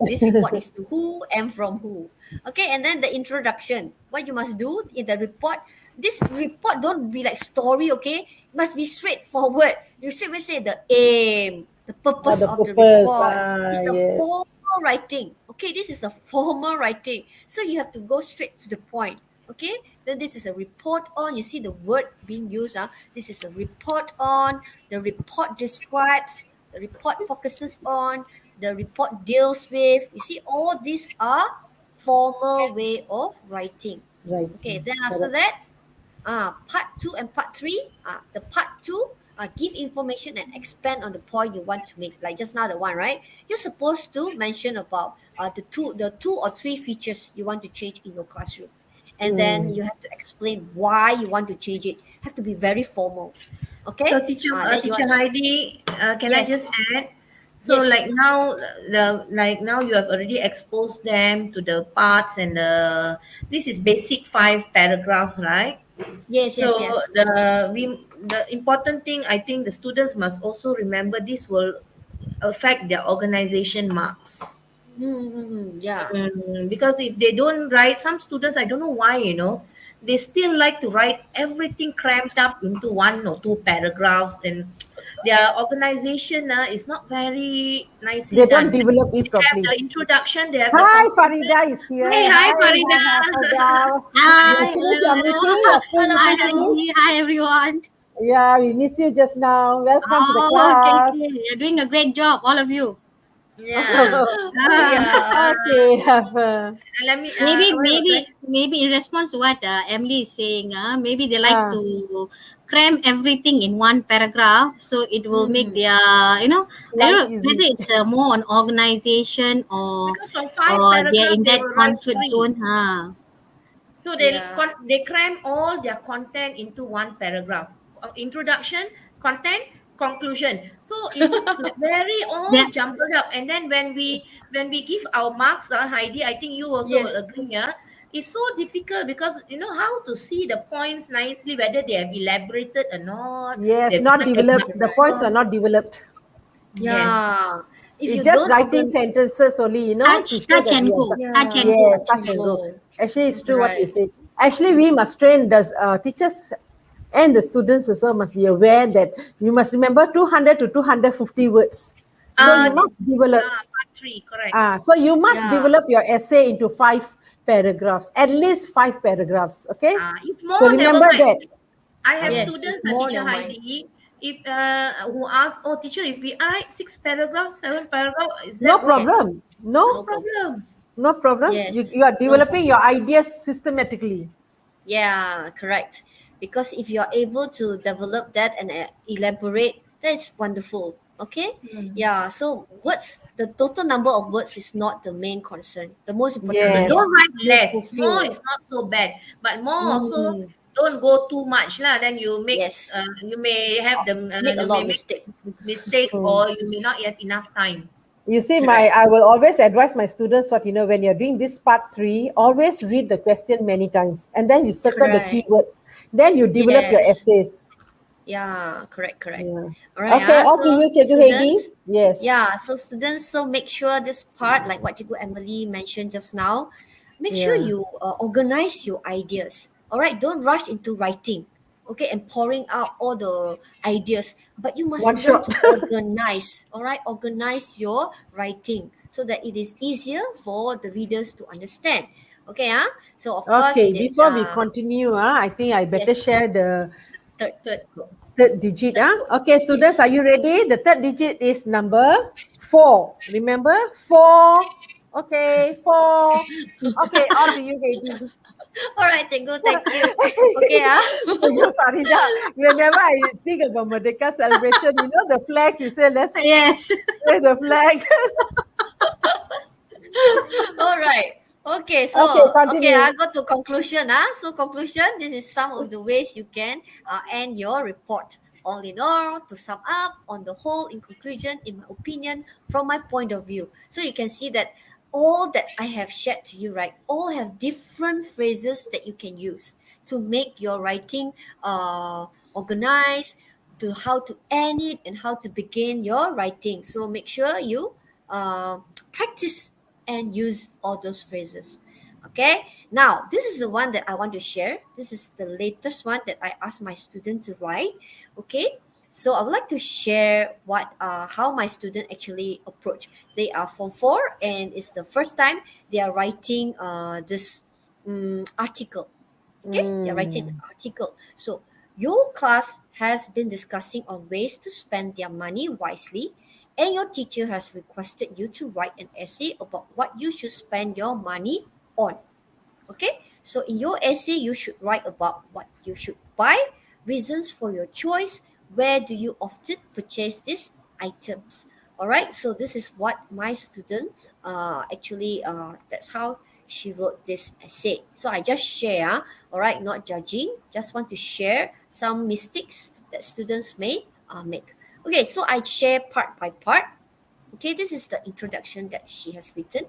C: this report is to who and from who. Okay, and then the introduction. What you must do in the report. This report don't be like story, okay? It must be straightforward. You straightway say the aim, the purpose
B: The
C: of the
B: purpose.
C: report. It's a
B: Yes.
C: formal writing. Okay, this is a formal writing. So you have to go straight to the point. Okay, then this is a report on. You see the word being used. This is a report on. The report describes. The report focuses on. The report deals with. You see, all these are formal way of writing.
B: Right.
C: Okay, then after that, part 2 and part 3, the part 2, give information and expand on the point you want to make. Like just now, the one, right? You're supposed to mention about the two or three features you want to change in your classroom, and then you have to explain why you want to change it. Have to be very formal. Okay.
D: So teacher Heidi, can I
C: Yes.
D: just add? So
C: Yes.
D: like now you have already exposed them to the parts and this is basic 5 paragraphs, right?
C: Yes.
D: So
C: Yes. Yes.
D: the important thing, I think the students must also remember this will affect their organization marks.
C: Yeah.
D: Because if they don't write, some students, I don't know why, they still like to write everything cramped up into 1 or 2 paragraphs, and their organization is not very nicely
B: They don't
D: done.
B: develop it
D: They have
B: properly.
D: the introduction, they have the
B: Hi,
D: conclusion.
B: Farida is here.
D: Hi, Farida.
B: Farida. You
E: Hi,
B: finished your
E: hello.
B: meeting? Your school
E: Hi,
B: meeting?
E: Heidi. Hi, everyone.
B: Yeah, we miss you just now. Welcome to the
E: Oh, okay, okay.
B: class.
E: You're doing a great job, all of you.
D: Yeah.
E: Ah,
B: Okay, have
D: Let me,
E: maybe,
D: wait,
E: maybe,
D: wait.
E: maybe in response to what Emily is saying, maybe they like
B: ah,
E: to cram everything in one paragraph, so it will make their, I don't
B: life
E: know whether
B: easy.
E: it's more on organization
D: Because from five
E: or they're
D: paragraph,
E: in
D: they
E: that
D: will write
E: comfort
D: 3.
E: zone, huh?
D: So
C: Yeah.
D: they cram all their content into 1 paragraph. Introduction, content, conclusion. So it looks like very all
E: That
D: jumbled up. And then when we give our marks, Heidi, I think you also will
C: Yes.
D: agree. Yeah, it's so difficult because how to see the points nicely, whether they have elaborated or not.
B: Yes,
D: They've
B: not
D: given
B: developed. The points are
D: example.
B: not developed.
D: Yes.
C: Yeah. If you
B: It's just
C: don't
B: writing sentences only, to show
E: touch
B: that
E: and
B: we have
E: go,
B: done.
E: touch and
C: Yeah,
E: go.
B: Yes,
C: touch
B: touch
C: and
B: and go.
C: go.
B: Actually, it's true what you
C: Right.
B: say. Actually, we must train the teachers and the students also must be aware that you must remember 200 to 250 words. So you
D: This
B: must develop.
D: part 3, correct.
B: So you must
C: Yeah.
B: develop your essay into 5 paragraphs, at least 5 paragraphs. Okay.
D: If
B: So
D: more, never
B: remember
D: mind.
B: that.
D: I have
C: Yes. If
D: students,
C: more,
D: teacher
C: never mind.
D: Heidi, if who ask, oh teacher, if we write 6 paragraphs, 7 paragraphs, is
B: No
D: that okay?
B: problem.
D: No
C: No problem.
D: problem.
B: No problem.
C: Yes.
B: You are
C: No
B: developing
C: problem.
B: your ideas systematically.
C: Yeah, correct. Because if you are able to develop that and elaborate, that is wonderful. Okay? Yeah, so words, the total number of words is not the main concern. The most important thing
B: Yes.
C: is
D: Don't write
C: you
D: less. More
C: fulfill.
D: is not so bad, but more also
B: Mm.
D: don't go too much lah. Then
C: Yes.
D: you may have
C: Make a
D: you
C: lot
D: may
C: of
D: make
C: mistake.
D: mistakes,
B: Mm.
D: or you may not have enough time.
B: You see,
C: Correct.
B: I will always advise my students when you're doing this part 3, always read the question many times and then you circle the
C: Correct.
B: keywords. Then you develop your
C: Yes.
B: essays.
C: Yeah, correct.
B: Yeah.
C: All right.
B: Okay, on
C: So
B: to you, Cikgu Heidi.
C: students,
B: Yes.
C: yeah, so students, so make sure this part, like what Cikgu Emily mentioned just now, make sure
B: Yeah.
C: you organize your ideas. All right, don't rush into writing, okay, and pouring out all the ideas. But you must
B: One
C: learn
B: shot.
C: to organize. All right, organize your writing so that it is easier for the readers to understand. Okay, So of course,
B: Okay, before we continue, I think I better
C: yes,
B: share the
C: third.
D: Third.
B: Third digit, Okay, students, are you ready? The third digit is number 4. Remember? 4. Okay, 4. Okay, on to you, Heidi.
C: All right, Cikgu, thank you. Okay,
B: So you, Farida, whenever I think about Merdeka celebration, you know the flags, you say, let's
E: Yes.
B: wave the flag.
C: all right. Okay, so
B: Okay, continue.
C: I go to conclusion. So conclusion, this is some of the ways you can end your report. All in all, to sum up, on the whole, in conclusion, in my opinion, from my point of view. So you can see that all that I have shared to you, right, all have different phrases that you can use to make your writing organized, to how to end it and how to begin your writing. So make sure you practice and use all those phrases. Okay, now this is the one that I want to share. This is the latest one that I asked my student to write. Okay, so I would like to share how my student actually approach. They are Form 4 and it's the first time they are writing this article. Okay, they're writing an article. So your class has been discussing on ways to spend their money wisely, and your teacher has requested you to write an essay about what you should spend your money on. Okay, so in your essay, you should write about what you should buy, reasons for your choice, where do you often purchase these items. All right, so this is what my student that's how she wrote this essay. So I just share, all right, not judging, just want to share some mistakes that students may make. Okay, so I share part by part. Okay, this is the introduction that she has written.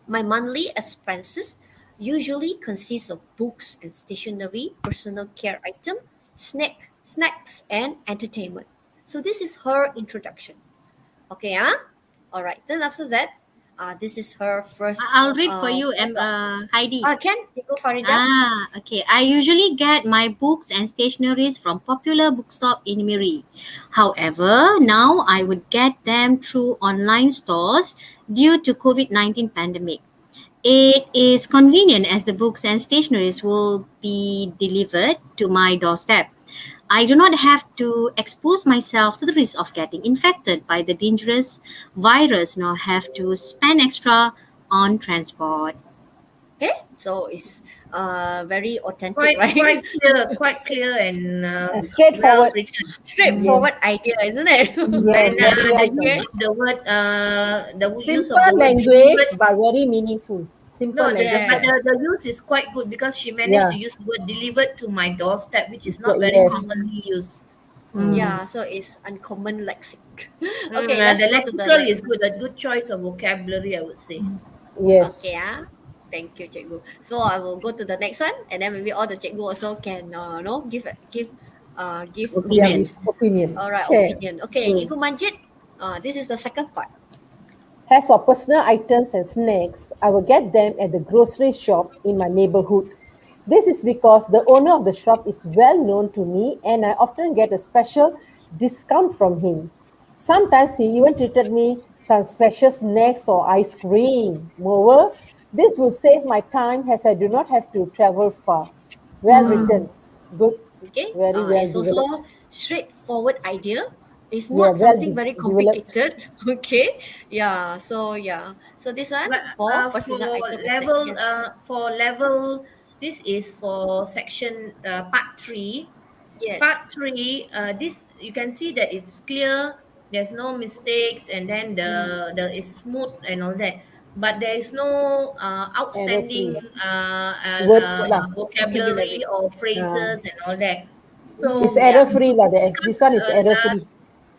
C: My monthly expenses usually consist of books and stationery, personal care item, snacks, and entertainment. So this is her introduction. Okay, all right. Then after that, this is her first.
E: I'll read for you, Heidi.
C: Can you go, Farida?
E: Okay. I usually get my books and stationeries from popular bookstop in Miri. However, now I would get them through online stores due to COVID-19 pandemic. It is convenient as the books and stationeries will be delivered to my doorstep. I do not have to expose myself to the risk of getting infected by the dangerous virus nor have to spend extra on transport.
C: Okay, so it's very authentic, right?
D: Quite clear and
B: straightforward.
D: well written.
C: Straightforward idea, isn't it?
B: Yes,
D: And the use of the word, the use of
B: simple
D: the word
B: language,
D: delivered.
B: but very meaningful. Simple
D: No,
B: language.
C: Yes.
D: but the use is quite good because she managed
B: Yeah.
D: to use the word delivered to my doorstep, which is not very
B: Yes.
D: commonly used.
C: Yeah, so it's uncommon lexic. Okay, let's
D: The
C: go to the
D: lexical
C: next
D: is good, a good choice of vocabulary, I would say.
B: Yes.
C: Okay, thank you, Cikgu. So I will go to the next one, and then maybe all the Cikgu also can give opinions.
B: Opinion.
C: All right,
B: Share.
C: opinion. Okay, Cikgu Manjit, this is the second part.
B: As for personal items and snacks, I will get them at the grocery shop in my neighborhood. This is because the owner of the shop is well known to me and I often get a special discount from him. Sometimes he even treated me some special snacks or ice cream. Moreover, this will save my time as I do not have to travel far. Well written. Good.
C: Okay,
B: Very well
C: it's also
B: developed.
C: straightforward idea. It's
B: Yeah,
C: not
B: well
C: something very
B: developed.
C: complicated. Okay, so this one
D: But
C: for personal item
D: level,
C: snack.
D: this is for section part 3.
C: Yes.
D: Part 3, this you can see that it's clear. There's no mistakes, and then the is smooth and all that. But there is no outstanding
B: Words lah.
D: vocabulary or phrases and all that. So
B: It's error free lah. This one is error free.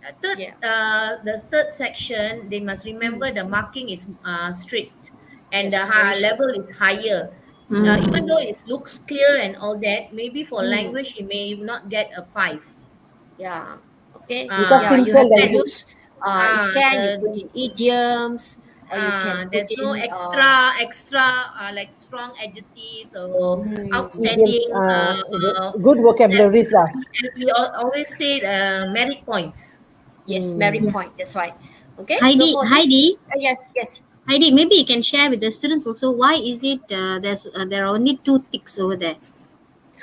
D: The third section, they must remember the marking is strict and
C: Yes,
D: the
C: very
D: level is higher. Even though it looks clear and all that, maybe for language you may not get a 5.
C: Yeah. Okay.
B: Because
C: You
B: simple
C: have to
B: language.
C: use. You put in idioms, or you can put
D: There's no
C: in
D: extra like strong adjectives or outstanding.
B: Good vocabularies lah.
D: As we always say, merit points.
C: yes, merit point. That's right. Okay.
E: Heidi,
C: so for
E: Heidi,
C: this, yes.
E: Heidi, maybe you can share with the students also why is it there are only 2 ticks over there.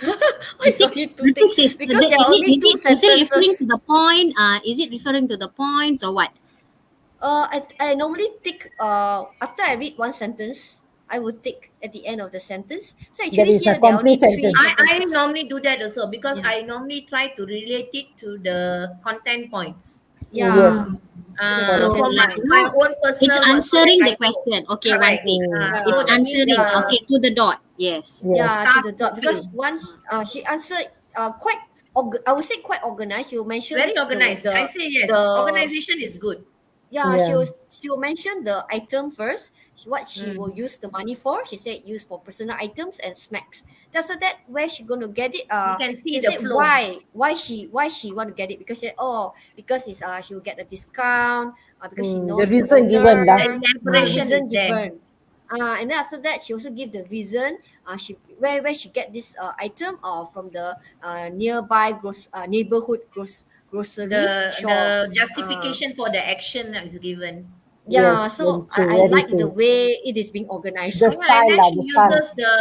C: Why is only two things? Because there are only two
E: is it referring
C: sentences.
E: to the point? Is it referring to the points or what?
C: I normally tick after I read one sentence, I will tick at the end of the sentence. So
B: That
C: actually
B: is a
C: here there are only
B: complete
C: three
B: sentence.
D: I
C: sentences.
D: normally do that also because
C: Yeah.
D: I normally try to relate it to the content points.
C: Yeah.
B: Yes.
E: So
D: For
C: Content
D: my
C: point.
D: own
E: it's
D: personal
E: answering the
D: I know.
E: question. Okay, one
D: Correct.
E: thing.
B: Mm.
D: So
E: It's
D: that means
E: answering.
C: Yeah.
E: Okay, to the dot. Yes.
C: Yeah,
B: Yes.
C: to the dot. Because
D: Task
C: once she answered quite I would say quite organized. She will mention
D: very organized. I say yes.
C: the
D: Organization is good.
C: yeah,
B: Yeah.
C: she will mention the item first, what she will
D: Mm.
C: use the money for. She said use for personal items and snacks. After that, where she gonna get it?
D: You can see
C: She
D: the
C: said
D: flow.
C: why she want to get it, because she said, oh, because it's she will get a discount because she
B: The
C: knows the
B: reason given
C: owner.
B: lah.
D: The elaboration
C: Reason
D: is there.
C: given. And then after that, she also give the reason. She where she get this item from the nearby neighborhood grocery
D: The
C: shop.
D: justification for the action that is given.
C: Yeah,
B: Yes, very
C: so
B: true,
C: I
B: very
C: like the
B: true.
C: way it is being organized.
B: The
D: Yeah, and
B: style
D: then
B: lah,
D: she
B: the style.
D: uses the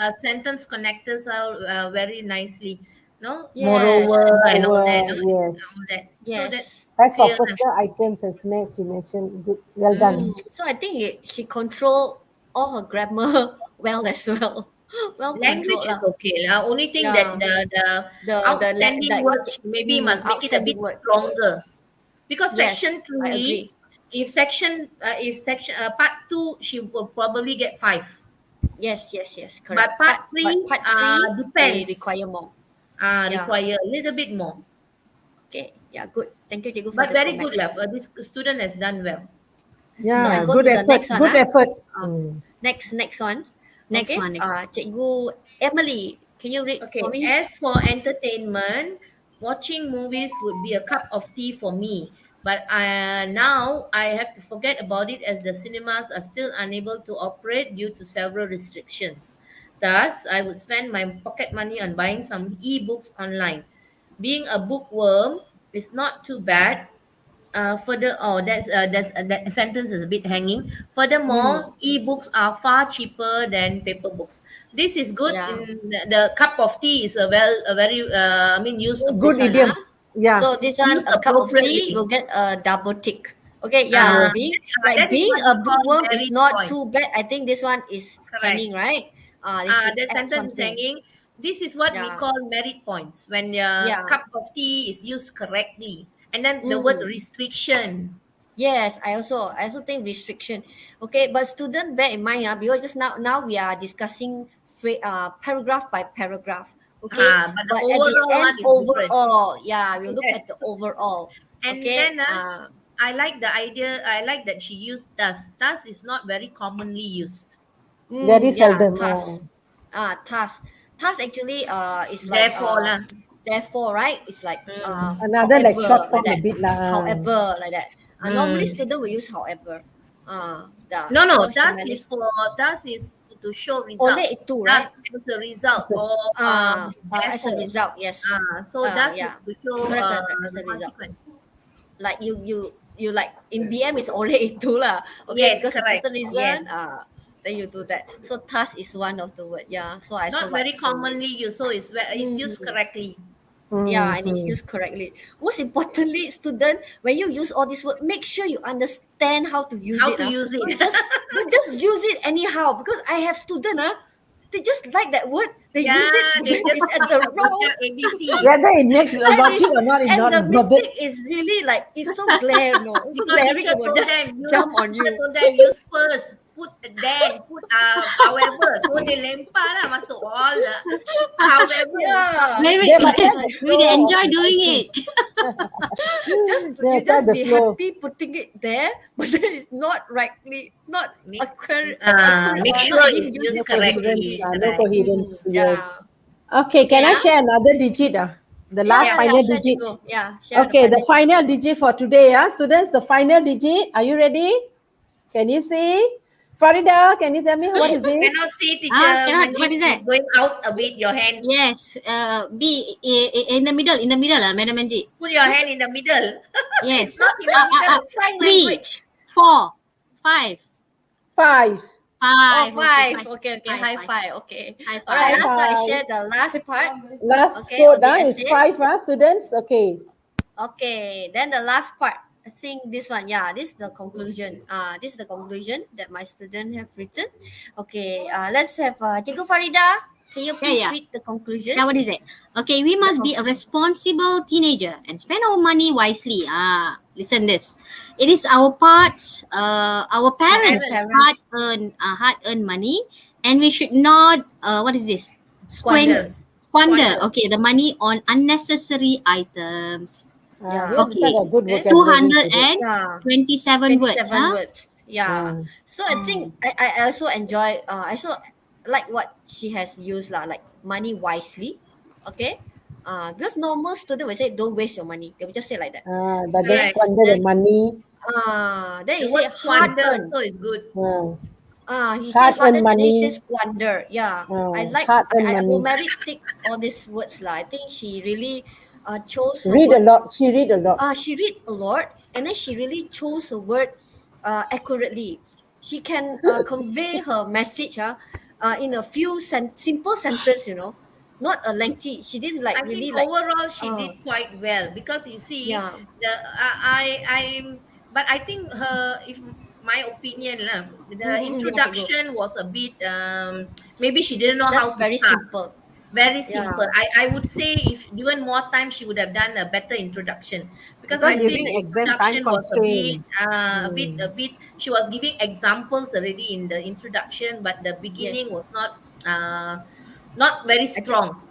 C: Ah,
D: sentence connectors out very nicely. No,
C: yes,
D: and all that. No,
B: Yes.
D: all that. So that's
C: yes.
B: As for
D: clear.
B: personal items and snacks, you mentioned, good, well done.
C: So I think she control all her grammar well as well. Well
D: Language
C: controlled
D: is
C: lah.
D: okay lah. Only thing that
C: Yeah.
D: the
C: The
D: outstanding words maybe must make it a bit
C: outstanding word.
D: stronger, because
C: Yes,
D: section
C: I
D: 3,
C: agree.
D: if section part 2, she will probably get 5.
C: Yes,
D: But
C: correct.
D: part 3
C: But part three, they
D: depends.
C: require more. Yeah.
D: Require a little bit more.
C: Okay. Yeah, good. Thank you, Cikgu, for
D: But
C: the
D: very
C: comment.
D: good lah. This student has done well.
C: So I
B: Yeah,
C: go
B: good
C: to the
B: effort.
C: next one.
B: Good effort.
C: Next one.
E: Next
C: Okay.
E: one.
C: Cikgu Emily, can you read
D: Okay,
C: for me?
D: as for entertainment, watching movies would be a cup of tea for me. But now I have to forget about it as the cinemas are still unable to operate due to several restrictions. Thus, I would spend my pocket money on buying some e-books online. Being a bookworm is not too bad. That sentence is a bit hanging. Furthermore, e-books are far cheaper than paper books. This is good.
C: Yeah.
D: In the cup of tea is a very used
B: Good
C: one,
B: idiom. Yeah.
C: So this one,
D: used
C: a cup of tea,
D: appropriately.
C: you'll get a double tick. Okay,
D: Uh,
C: yeah.
D: that is
C: Being
D: what
C: a
D: we call
C: bookworm is
D: merit
C: not
D: point.
C: too bad. I think this one is
D: Correct.
C: hanging, right? This should
D: That
C: add
D: sentence is
C: something.
D: hanging. This is what we
C: Yeah.
D: call merit points, when your
C: Yeah.
D: cup of tea is used correctly. And then the word restriction.
C: Yes, I also think restriction. Okay, but student bear in mind, because just now we are discussing paragraph by paragraph. Okay,
D: But the
C: but at the
D: overall
C: end,
D: one is different.
C: overall, yeah, we'll look
D: Yes.
C: at the overall.
D: And
C: Okay,
D: then I like the idea. I like that she used thus. Thus is not very commonly used.
B: Very seldom.
C: task. Task actually is like
D: Therefore lah.
C: therefore, right? It's like
B: Another like
C: however,
B: short form
C: like
B: a bit lah.
C: however, like that. Normally student will use however. Yeah.
D: No.
C: So she
D: Thus
C: managed-
D: is to show result.
C: only itu, right?
D: Thus is the result of
C: As a
D: therefore.
C: result, yes.
D: So thus
C: yeah.
D: is to show
C: Correct, as
D: the
C: a result.
D: consequence.
C: Like you like in BM is only itu lah. Okay,
D: Yes,
C: because of
D: correct.
C: certain reason.
D: Yes.
C: Then you do that. So task is one of the word. Yeah. So I
D: Not
C: also
D: very
C: like the way-
D: commonly used, so it's used correctly.
C: Yeah, and it's used correctly. Most importantly, student, when you use all this word, make sure you understand how to use
D: How
C: it.
D: to use it.
C: Don't just use it anyhow. Because I have student, they just like that word. They
D: Yeah,
C: use it
D: they
C: when it's at the wrong.
D: ABC.
B: Whether it makes logic or not, it's
C: And
B: not
C: the
B: important.
C: mistake is really like, it's so glare, no? It's so
D: Because
C: glaring,
D: teacher
C: it will
D: told
C: just
D: them,
C: jump on you.
D: Teacher told them use first, put then, put however. So they lempar lah masuk all the however.
C: Yeah.
E: Maybe
B: They must have the
E: they
B: flow.
E: enjoy doing it.
B: They
C: You just
B: have the
C: be
B: flow.
C: happy putting it there, but then it's not not
D: Make-
C: accurate.
D: make
C: or
D: sure
C: not
D: it's
C: being
D: used
B: No
D: correctly.
B: coherence. No coherence.
C: Yeah.
B: Yes. Okay, can I
C: Yeah.
B: share another digit? The last final
C: share,
B: digit.
C: Cikgu. Yeah, share
B: Okay, the
C: final
B: final digit for today, students. The final digit. Are you ready? Can you see? Farida, can you tell me what is it?
D: Cannot see, teacher.
E: Cannot.
D: Manjeet
E: What is that?
D: is going out a bit, your hand.
E: Yes. In the middle, Madam Manji.
D: Put your hand in the middle.
E: Yes.
C: sign
E: Three,
C: language.
E: 4, 5.
B: 5.
E: Five.
C: Oh, five.
E: Okay,
C: Okay. High five. Okay.
E: High
C: All right.
E: five.
C: So I
B: five.
C: share the last part.
B: Last
C: Okay,
B: score
C: on the
B: down is
C: essay.
B: 5, students. Okay.
C: Okay, then the last part. I think this one, yeah, this is the conclusion. This is the conclusion that my student have written. Okay, let's have Cikgu Farida. Can you please
E: yeah.
C: read the conclusion?
E: Now, what is it? Okay, we must be a responsible teenager and spend our money wisely. Listen this. It is our our parents'
C: Parents.
E: hard-earned money, and we should not, what is this?
C: Squander.
E: Squander. Okay, the money on unnecessary items.
C: Yeah.
B: Here this one
E: Okay.
B: got good vocabulary.
E: 227 words.
C: 27 words. Yeah. So I think I also enjoy, I also like what she has used, like money wisely. Okay. Because normal student will say, don't waste your money. They will just say like that.
B: But they
D: Correct.
B: squander the money.
C: Then
D: The
C: you say
D: word
C: hard
D: squander
C: earned.
D: also is good.
C: He
B: Hard
C: said hard
B: earned
C: earned and then he
B: money.
C: says squander. Yeah. I like,
B: hard earned
C: I
B: money.
C: will marry tick all these words lah. I think she really chose her
B: Read a
C: word.
B: lot. She read a lot.
C: She read a lot, and then she really chose a word accurately. She can convey her message in a few simple sentence, not a lengthy. She didn't
D: I
C: really
D: think overall she
C: uh,
D: did quite well, because you see
C: yeah.
D: but I think her, if my opinion lah, the
C: Yeah,
D: introduction was a bit maybe she didn't know how
C: That's
D: to
C: very
D: start.
C: simple.
D: Very
C: Yeah.
D: simple. I would say if given more time, she would have done a better introduction, because
B: Because
D: I feel
B: during
D: the
B: exam time
D: introduction was
B: constraint.
D: a bit. She was giving examples already in the introduction, but the beginning
C: Yes.
D: was not very strong.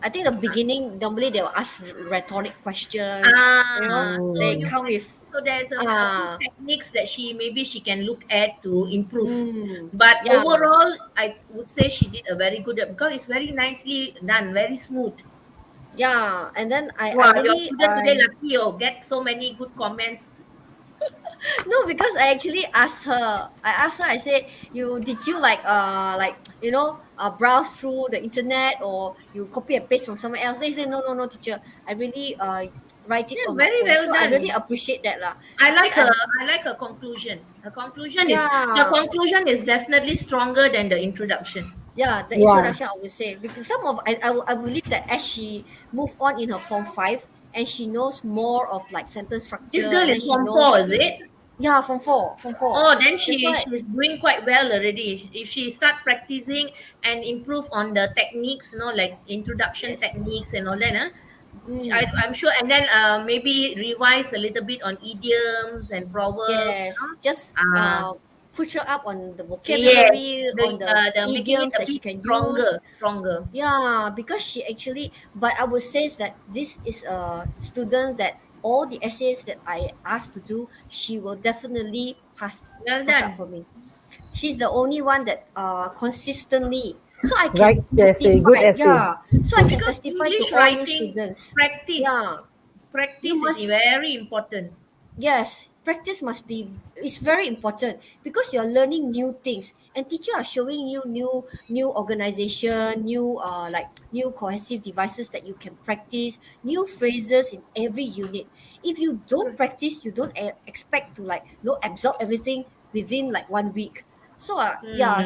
C: I think the beginning, normally they will ask rhetoric questions.
D: So
C: They
D: you
C: come with
D: so there's a few techniques that maybe she can look at to improve. But
C: Yeah.
D: overall, I would say she did a very good, because it's very nicely done, very smooth.
C: yeah, and then I
D: Wow, your
C: really
D: student today lucky, get so many good comments.
C: no, because I actually asked her. I said, did you browse through the internet, or you copy and paste from somewhere else? They said, no, teacher. I really write it
D: Yeah,
C: on my
D: very
C: own.
D: well
C: So I
D: done.
C: really appreciate that lah.
D: I
C: Because
D: like her conclusion. Her conclusion is
C: Yeah.
D: definitely stronger than the introduction.
C: Yeah, the
B: Yeah.
C: introduction I would say, because I believe that as she move on in her form 5, and she knows more of like sentence structure.
D: This girl
C: and then
D: is
C: she
D: form
C: knows
D: 4, is it?
C: Yeah, form 4.
D: Oh, then
C: That's why.
D: she's doing quite well already. If she start practicing and improve on the techniques, like introduction
C: Yes.
D: techniques and all that,
C: Mm.
D: I'm sure. And then maybe revise a little bit on idioms and proverbs.
C: Yes, just push her up on the
D: Yes,
C: vocabulary, on the
D: making it
C: idioms
D: a
C: that she
D: bit
C: can
D: stronger.
C: use. Yeah, because she actually, but I would say that this is a student that all the essays that I asked to do, she will definitely pass
D: Well
C: up
D: done.
C: for me. She's the only one that consistently, so I can
B: Right essay,
C: testify.
B: good essay.
C: Yeah, so I can
D: Because
C: testify to
D: English
C: all you
D: writing,
C: students.
D: practice.
C: Yeah.
D: Practice
C: You must-
D: is very important.
C: Yes, practice must be, it's very important, because you're learning new things, and teacher are showing you new organization, new cohesive devices that you can practice, new phrases in every unit. If you don't practice, you don't expect to absorb everything within like 1 week. So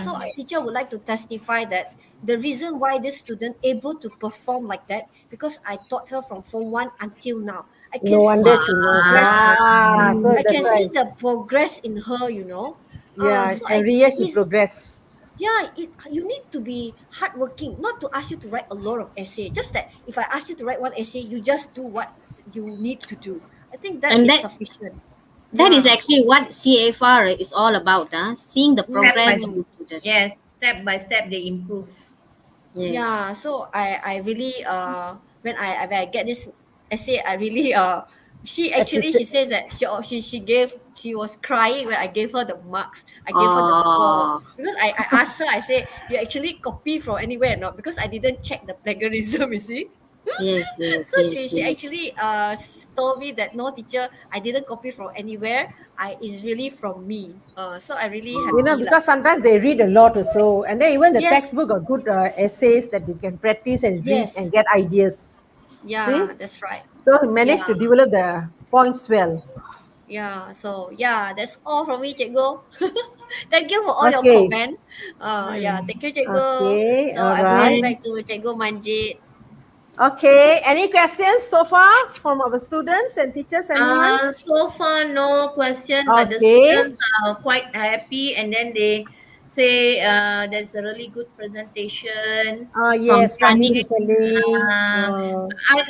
C: so teacher would like to testify that the reason why this student able to perform like that, because I taught her from form 1 until now. I can
B: No wonder
C: see
B: she knows. So
C: I
B: that's
C: can
B: why.
C: see the progress in her,
B: Yeah,
C: so
B: every year she
C: it's-
B: progress.
C: Yeah, you need to be hardworking, not to ask you to write a lot of essay. Just that if I ask you to write one essay, you just do what you need to do. I think that
E: And
C: is
E: that-
C: sufficient.
E: That is
C: Yeah.
E: actually what CFR is all about, seeing the progress
D: Step
E: of
D: by
E: the student.
D: Yes, step by step they improve.
E: Yes.
C: Yeah, so I really when I get this essay, I really she says that she was crying when I gave her the marks. I gave her the score, because I asked her, I said, you actually copy from anywhere or not, because I didn't check the plagiarism, you see.
E: Yes, yes,
C: So
E: yes,
C: she
E: yes.
C: actually told me that, no teacher, I didn't copy from anywhere. It's really from me. So I really happy lah.
B: Because sometimes they read a lot also, and then even the
C: Yes.
B: textbook got good essays that they can practice and read
C: Yes.
B: and get ideas.
C: Yeah,
B: See?
C: that's right.
B: So he managed to
C: Yeah.
B: develop the points well.
C: Yeah, so yeah, that's all from me, Cikgu. Thank you for all your
B: Okay.
C: comment. Yeah, thank you, Cikgu.
B: Okay,
C: So
B: all
C: I pass
B: right.
C: back to Cikgu Manjit.
B: Okay, any questions so far from our students and teachers, anyone?
D: So far, no question, but the
B: Okay.
D: students are quite happy, and then they say there's a really good presentation from
B: Yes,
D: Ting.
B: practically.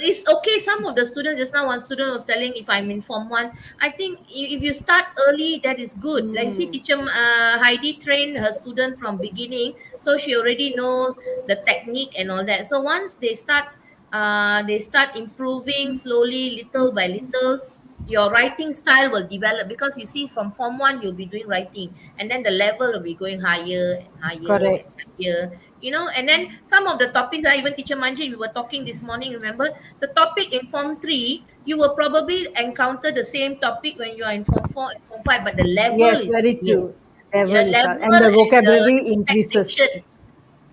D: It's okay. Some of the students, just now one student was telling, if I'm in Form 1, I think if you start early, that is good. Like, see, teacher Heidi trained her student from beginning, so she already knows the technique and all that. So once they start improving slowly, little by little, your writing style will develop, because you see, from Form 1 you'll be doing writing, and then the level will be going higher and higher and
B: Correct.
D: higher, and then some of the topics are, even teacher Manji, we were talking this morning, remember, the topic in Form 3, you will probably encounter the same topic when you are in Form 4 and Form 5, but the level
B: Yes,
D: is
B: very
D: higher.
B: true. Level
D: The
B: is up,
D: level
B: and the
D: and the
B: vocabulary increases.
D: expectation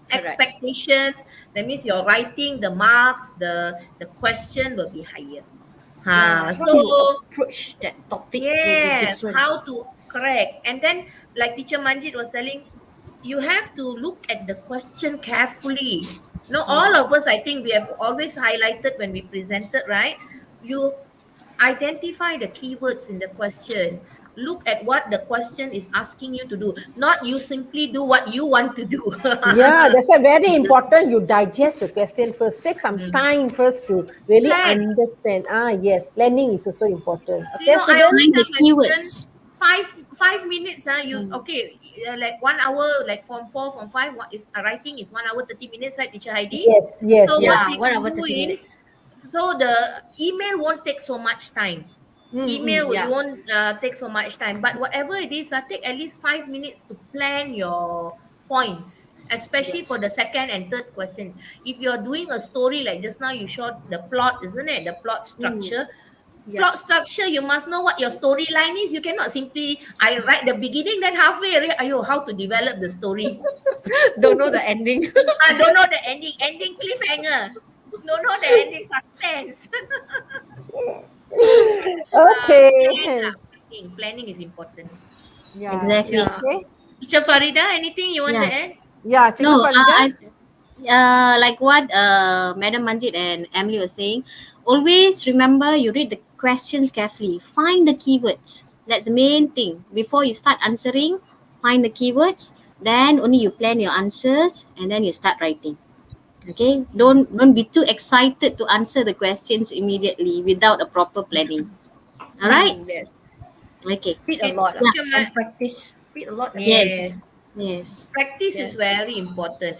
C: Correct.
D: expectations, that means your writing, the marks, the question will be higher.
C: Yeah, how
D: So
C: you approach that topic will be
D: yes,
C: different.
D: how to correct. And then, like teacher Manjit was telling, you have to look at the question carefully. No, all of us, I think we have always highlighted when we presented, right? You identify the keywords in the question. Look at what the question is asking you to do, not you simply do what you want to do.
B: Yeah, that's a very important. You digest the question first. Take some time first to really
D: Plan.
B: understand. Yes, planning is also important.
D: You
B: Okay,
D: know, I always
B: students?
E: Find the
D: tell my students,
E: keywords.
D: five minutes. You okay? Like 1 hour, like Form 4, Form 5. What is writing is 1 hour 30 minutes, right, Teacher Heidi?
B: Yes, yes,
D: So what
B: yes.
C: Yeah,
D: they
C: 1 hour
D: can do
C: 30
D: is,
C: minutes.
D: so the email won't take so much time. Email
C: Yeah.
D: won't take so much time, but whatever it is, take at least 5 minutes to plan your points, especially for
C: Yes.
D: the second and third question. If you're doing a story like just now, you showed the plot, isn't it? The plot structure.
C: Yeah.
D: Plot structure, you must know what your storyline is. You cannot simply, I write the beginning, then halfway, ayo, how to develop the story.
C: Don't know the ending.
D: I don't know the ending cliffhanger. Don't know the ending suspense. Plan
B: Okay.
D: lah. Planning is important.
B: Yeah.
E: Exactly.
C: Yeah.
B: Okay.
D: Teacher Farida, anything you want to
E: Yeah.
D: add?
B: Yeah,
E: No,
B: Cikgu Farida.
E: like what Madam Manjit and Emily were saying, always remember you read the questions carefully. Find the keywords. That's the main thing. Before you start answering, find the keywords. Then only you plan your answers and then you start writing. Okay? Don't be too excited to answer the questions immediately without a proper planning. All right?
C: Yes.
E: Okay.
C: Read a
D: Okay,
C: lot
E: Yeah.
D: teacher
C: and practice. Read a lot and
E: Yes.
C: practice.
D: Yes.
E: Yes.
D: Practice is
C: Yes.
D: very important.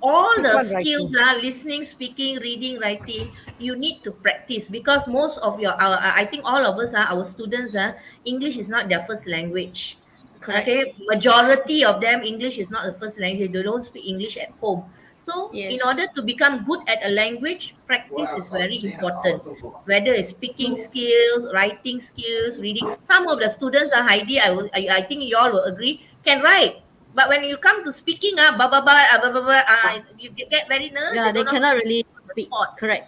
D: All
B: Keep
D: the
B: on
D: skills,
B: writing.
D: listening, speaking, reading, writing, you need to practice, because most of I think all of us, our students, English is not their first language.
C: Correct.
D: Okay, majority of them, English is not the first language. They don't speak English at home. So in
C: Yes.
D: order to become good at a language, practice is very important. Whether it's speaking skills, writing skills, reading. Some of the students, Heidi, I think you all will agree, can write. But when you come to speaking, you get very nervous.
C: Yeah,
D: They
C: they
D: don't know
C: cannot really
D: how to
C: speak.
D: respond.
C: Correct.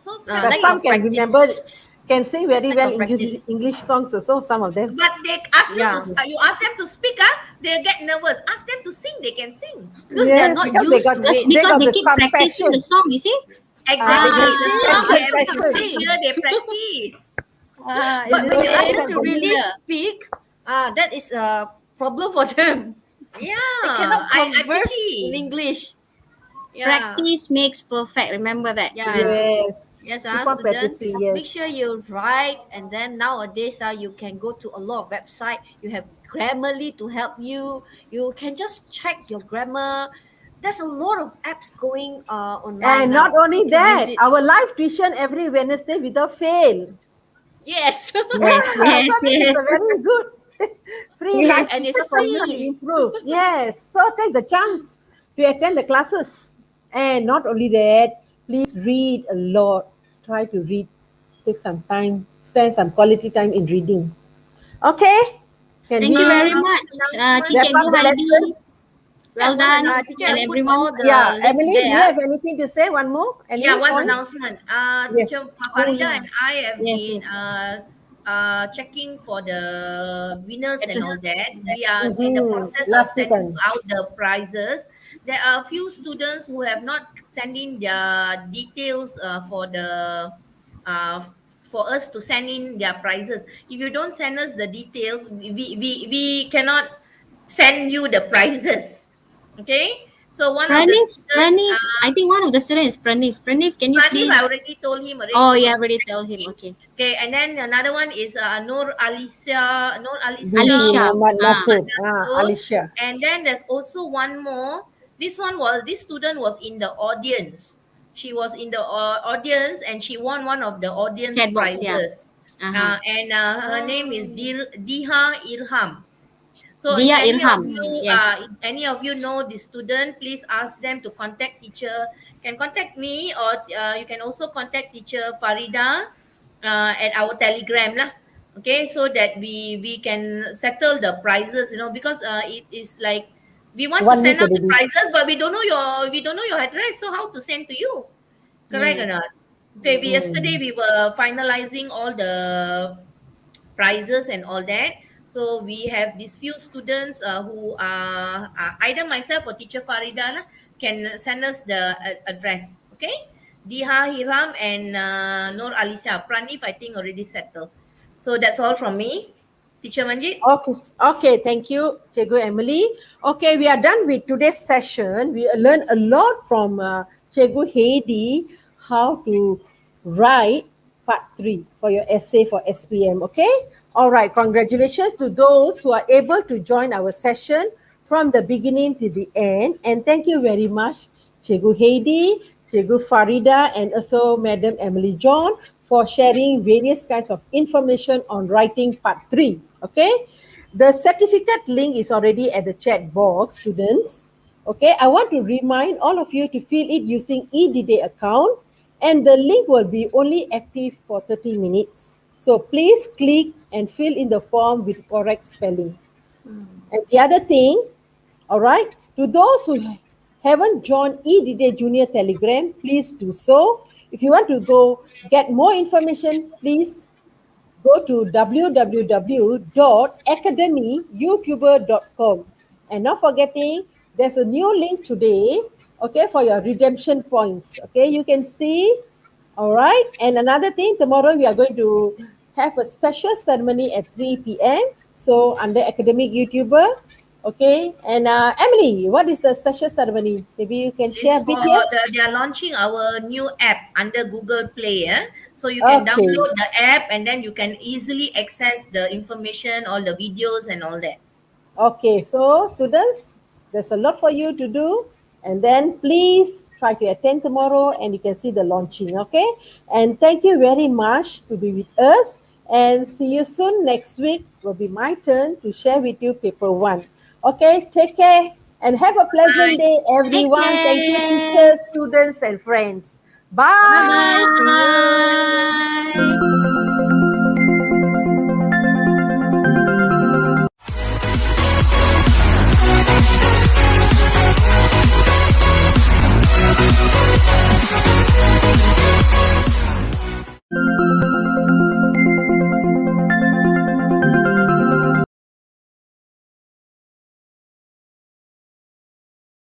D: So
B: But
C: Lack
D: practice.
B: some
C: of
B: can
C: practice.
B: remember, can sing very
C: Lack
B: well
C: of practice.
B: English songs also, some of them.
D: But they ask you to,
C: Yeah.
D: you ask them to speak, they get nervous. Ask them to sing, they can sing.
C: Because they are
B: Yes,
C: not
B: because they
C: used
B: got
C: to
E: Just
C: it.
B: they
E: because
B: got
E: they
B: the
E: keep
B: some
E: practicing the
B: passion.
E: song, you see?
D: Exactly.
B: They
D: The
B: got
D: song,
B: some
D: every
C: to
B: passion.
C: sing.
D: singer, they practice.
C: But when you ask them to
B: Exactly.
C: really
E: Yeah.
C: speak, that is a problem for them.
D: Yeah.
C: They cannot
D: I
C: converse
D: pity.
C: in English. Yeah.
E: Practice makes perfect. Remember that,
C: Yeah.
E: students.
B: Yes.
C: Yes,
B: Keep on
C: students,
B: practicing,
C: make sure
B: yes.
C: you write, and then nowadays you can go to a lot of website. You have Grammarly to help you. You can just check your grammar. There's a lot of apps going online
B: And not
C: now.
B: only
C: You can use
B: that,
C: it.
B: our live tuition every Wednesday without fail.
C: Yes.
E: Yes, yes,
B: So this is
E: yes.
B: a very good free
E: Yes.
C: And it's
B: for you to
C: free.
B: improve. Yes. So take the chance to attend the classes. And not only that, please read a lot. Try to read. Take some time. Spend some quality time in reading. Okay? Can
E: Thank
B: we
E: you very much,
D: Announcement.
B: wrap up
E: CIKGU
B: the
E: Heidi.
B: lesson?
E: Well
C: One
E: done,
C: teacher,
E: and
C: I put
E: everyone.
C: all the
B: Yeah.
C: link
B: Emily, do you
C: there.
B: have anything to say? One more? Any
D: Yeah, one
B: point?
D: announcement.
B: Yes.
D: Teacher
E: Oh
D: Farida
E: yeah.
D: and I have
E: Yes,
D: been
E: yes.
D: checking for the winners and all that. We are in the
B: Mm-hmm.
D: process of
B: Last
D: sending
B: weekend.
D: out the prizes. There are a few students who have not sent in their details uh, for us to send in their prizes. If you don't send us the details, we cannot send you the prizes. Okay. So one of the student,
E: Pranif, I think one of the students is Pranif. Pranif, can you
D: Pranif, I
E: please?
D: already told him already
E: Oh,
D: to
E: yeah, I already
D: contact
E: tell him.
D: me.
E: Okay.
D: Okay, and then another one is Nur Alicia
B: Binti
E: Alicia.
B: Muhammad
E: Ah,
B: Nasir.
D: Mansur.
B: Alicia.
D: And then there's also one more. This student was in the audience. She was in the audience and she won one of the audience
E: chat box, yeah.
D: prizes.
E: Uh-huh.
D: And her name is Diha Irham. So if
E: Dia
D: any of
E: Irham.
D: you
E: Yes.
D: if any of you know the student, please ask them to contact teacher. Can contact me, or you can also contact teacher Farida at our telegram lah. Okay, so that we can settle the prices, because it is like we want to
B: 1 week
D: send out the
B: already.
D: prices, but we don't know your address, so how to send to you? Correct or
E: Yes.
D: not? Okay, yesterday
B: Mm.
D: we were finalizing all the prizes and all that. So we have these few students who are either myself or teacher Farida lah, can send us the address. Okay, Diha Hiram and Nur Alisha. Pranif, I think already settled. So that's all from me, teacher Manjit.
B: Okay, okay, thank you, Cikgu Emily. Okay, we are done with today's session. We learned a lot from Cikgu Heidi how to write part 3 for your essay for SPM, okay? All right, congratulations to those who are able to join our session from the beginning to the end. And thank you very much, Cikgu Heidi, Cikgu Farida, and also Madam Emily John for sharing various kinds of information on writing part 3. Okay, the certificate link is already at the chat box, students. Okay, I want to remind all of you to fill it using eDiday account, and the link will be only active for 30 minutes. So please click and fill in the form with correct spelling. And the other thing, all right, to those who haven't joined eDiday Junior Telegram, please do so. If you want to go get more information, please go to www.academyyoutuber.com. And not forgetting, there's a new link today, okay, for your redemption points. Okay, you can see, all right. And another thing, tomorrow we are going to have a special ceremony at 3 p.m. So under academic YouTuber, okay. And Emily, what is the special ceremony? Maybe you can
D: It's
B: share a
D: for
B: bit here.
D: they are launching our new app under Google Play. So you can
B: Okay.
D: download the app and then you can easily access the information, all the videos and all that.
B: Okay, so students, there's a lot for you to do. And then please try to attend tomorrow and you can see the launching, okay? And thank you very much to be with us. And see you soon. Next week will be my turn to share with you paper 1. Okay, take care and have a pleasant
D: Bye.
B: day,
E: Take
B: everyone. Thank you,
E: care.
B: teachers, students, and friends.
E: Bye
B: Bye. See you.
E: bye.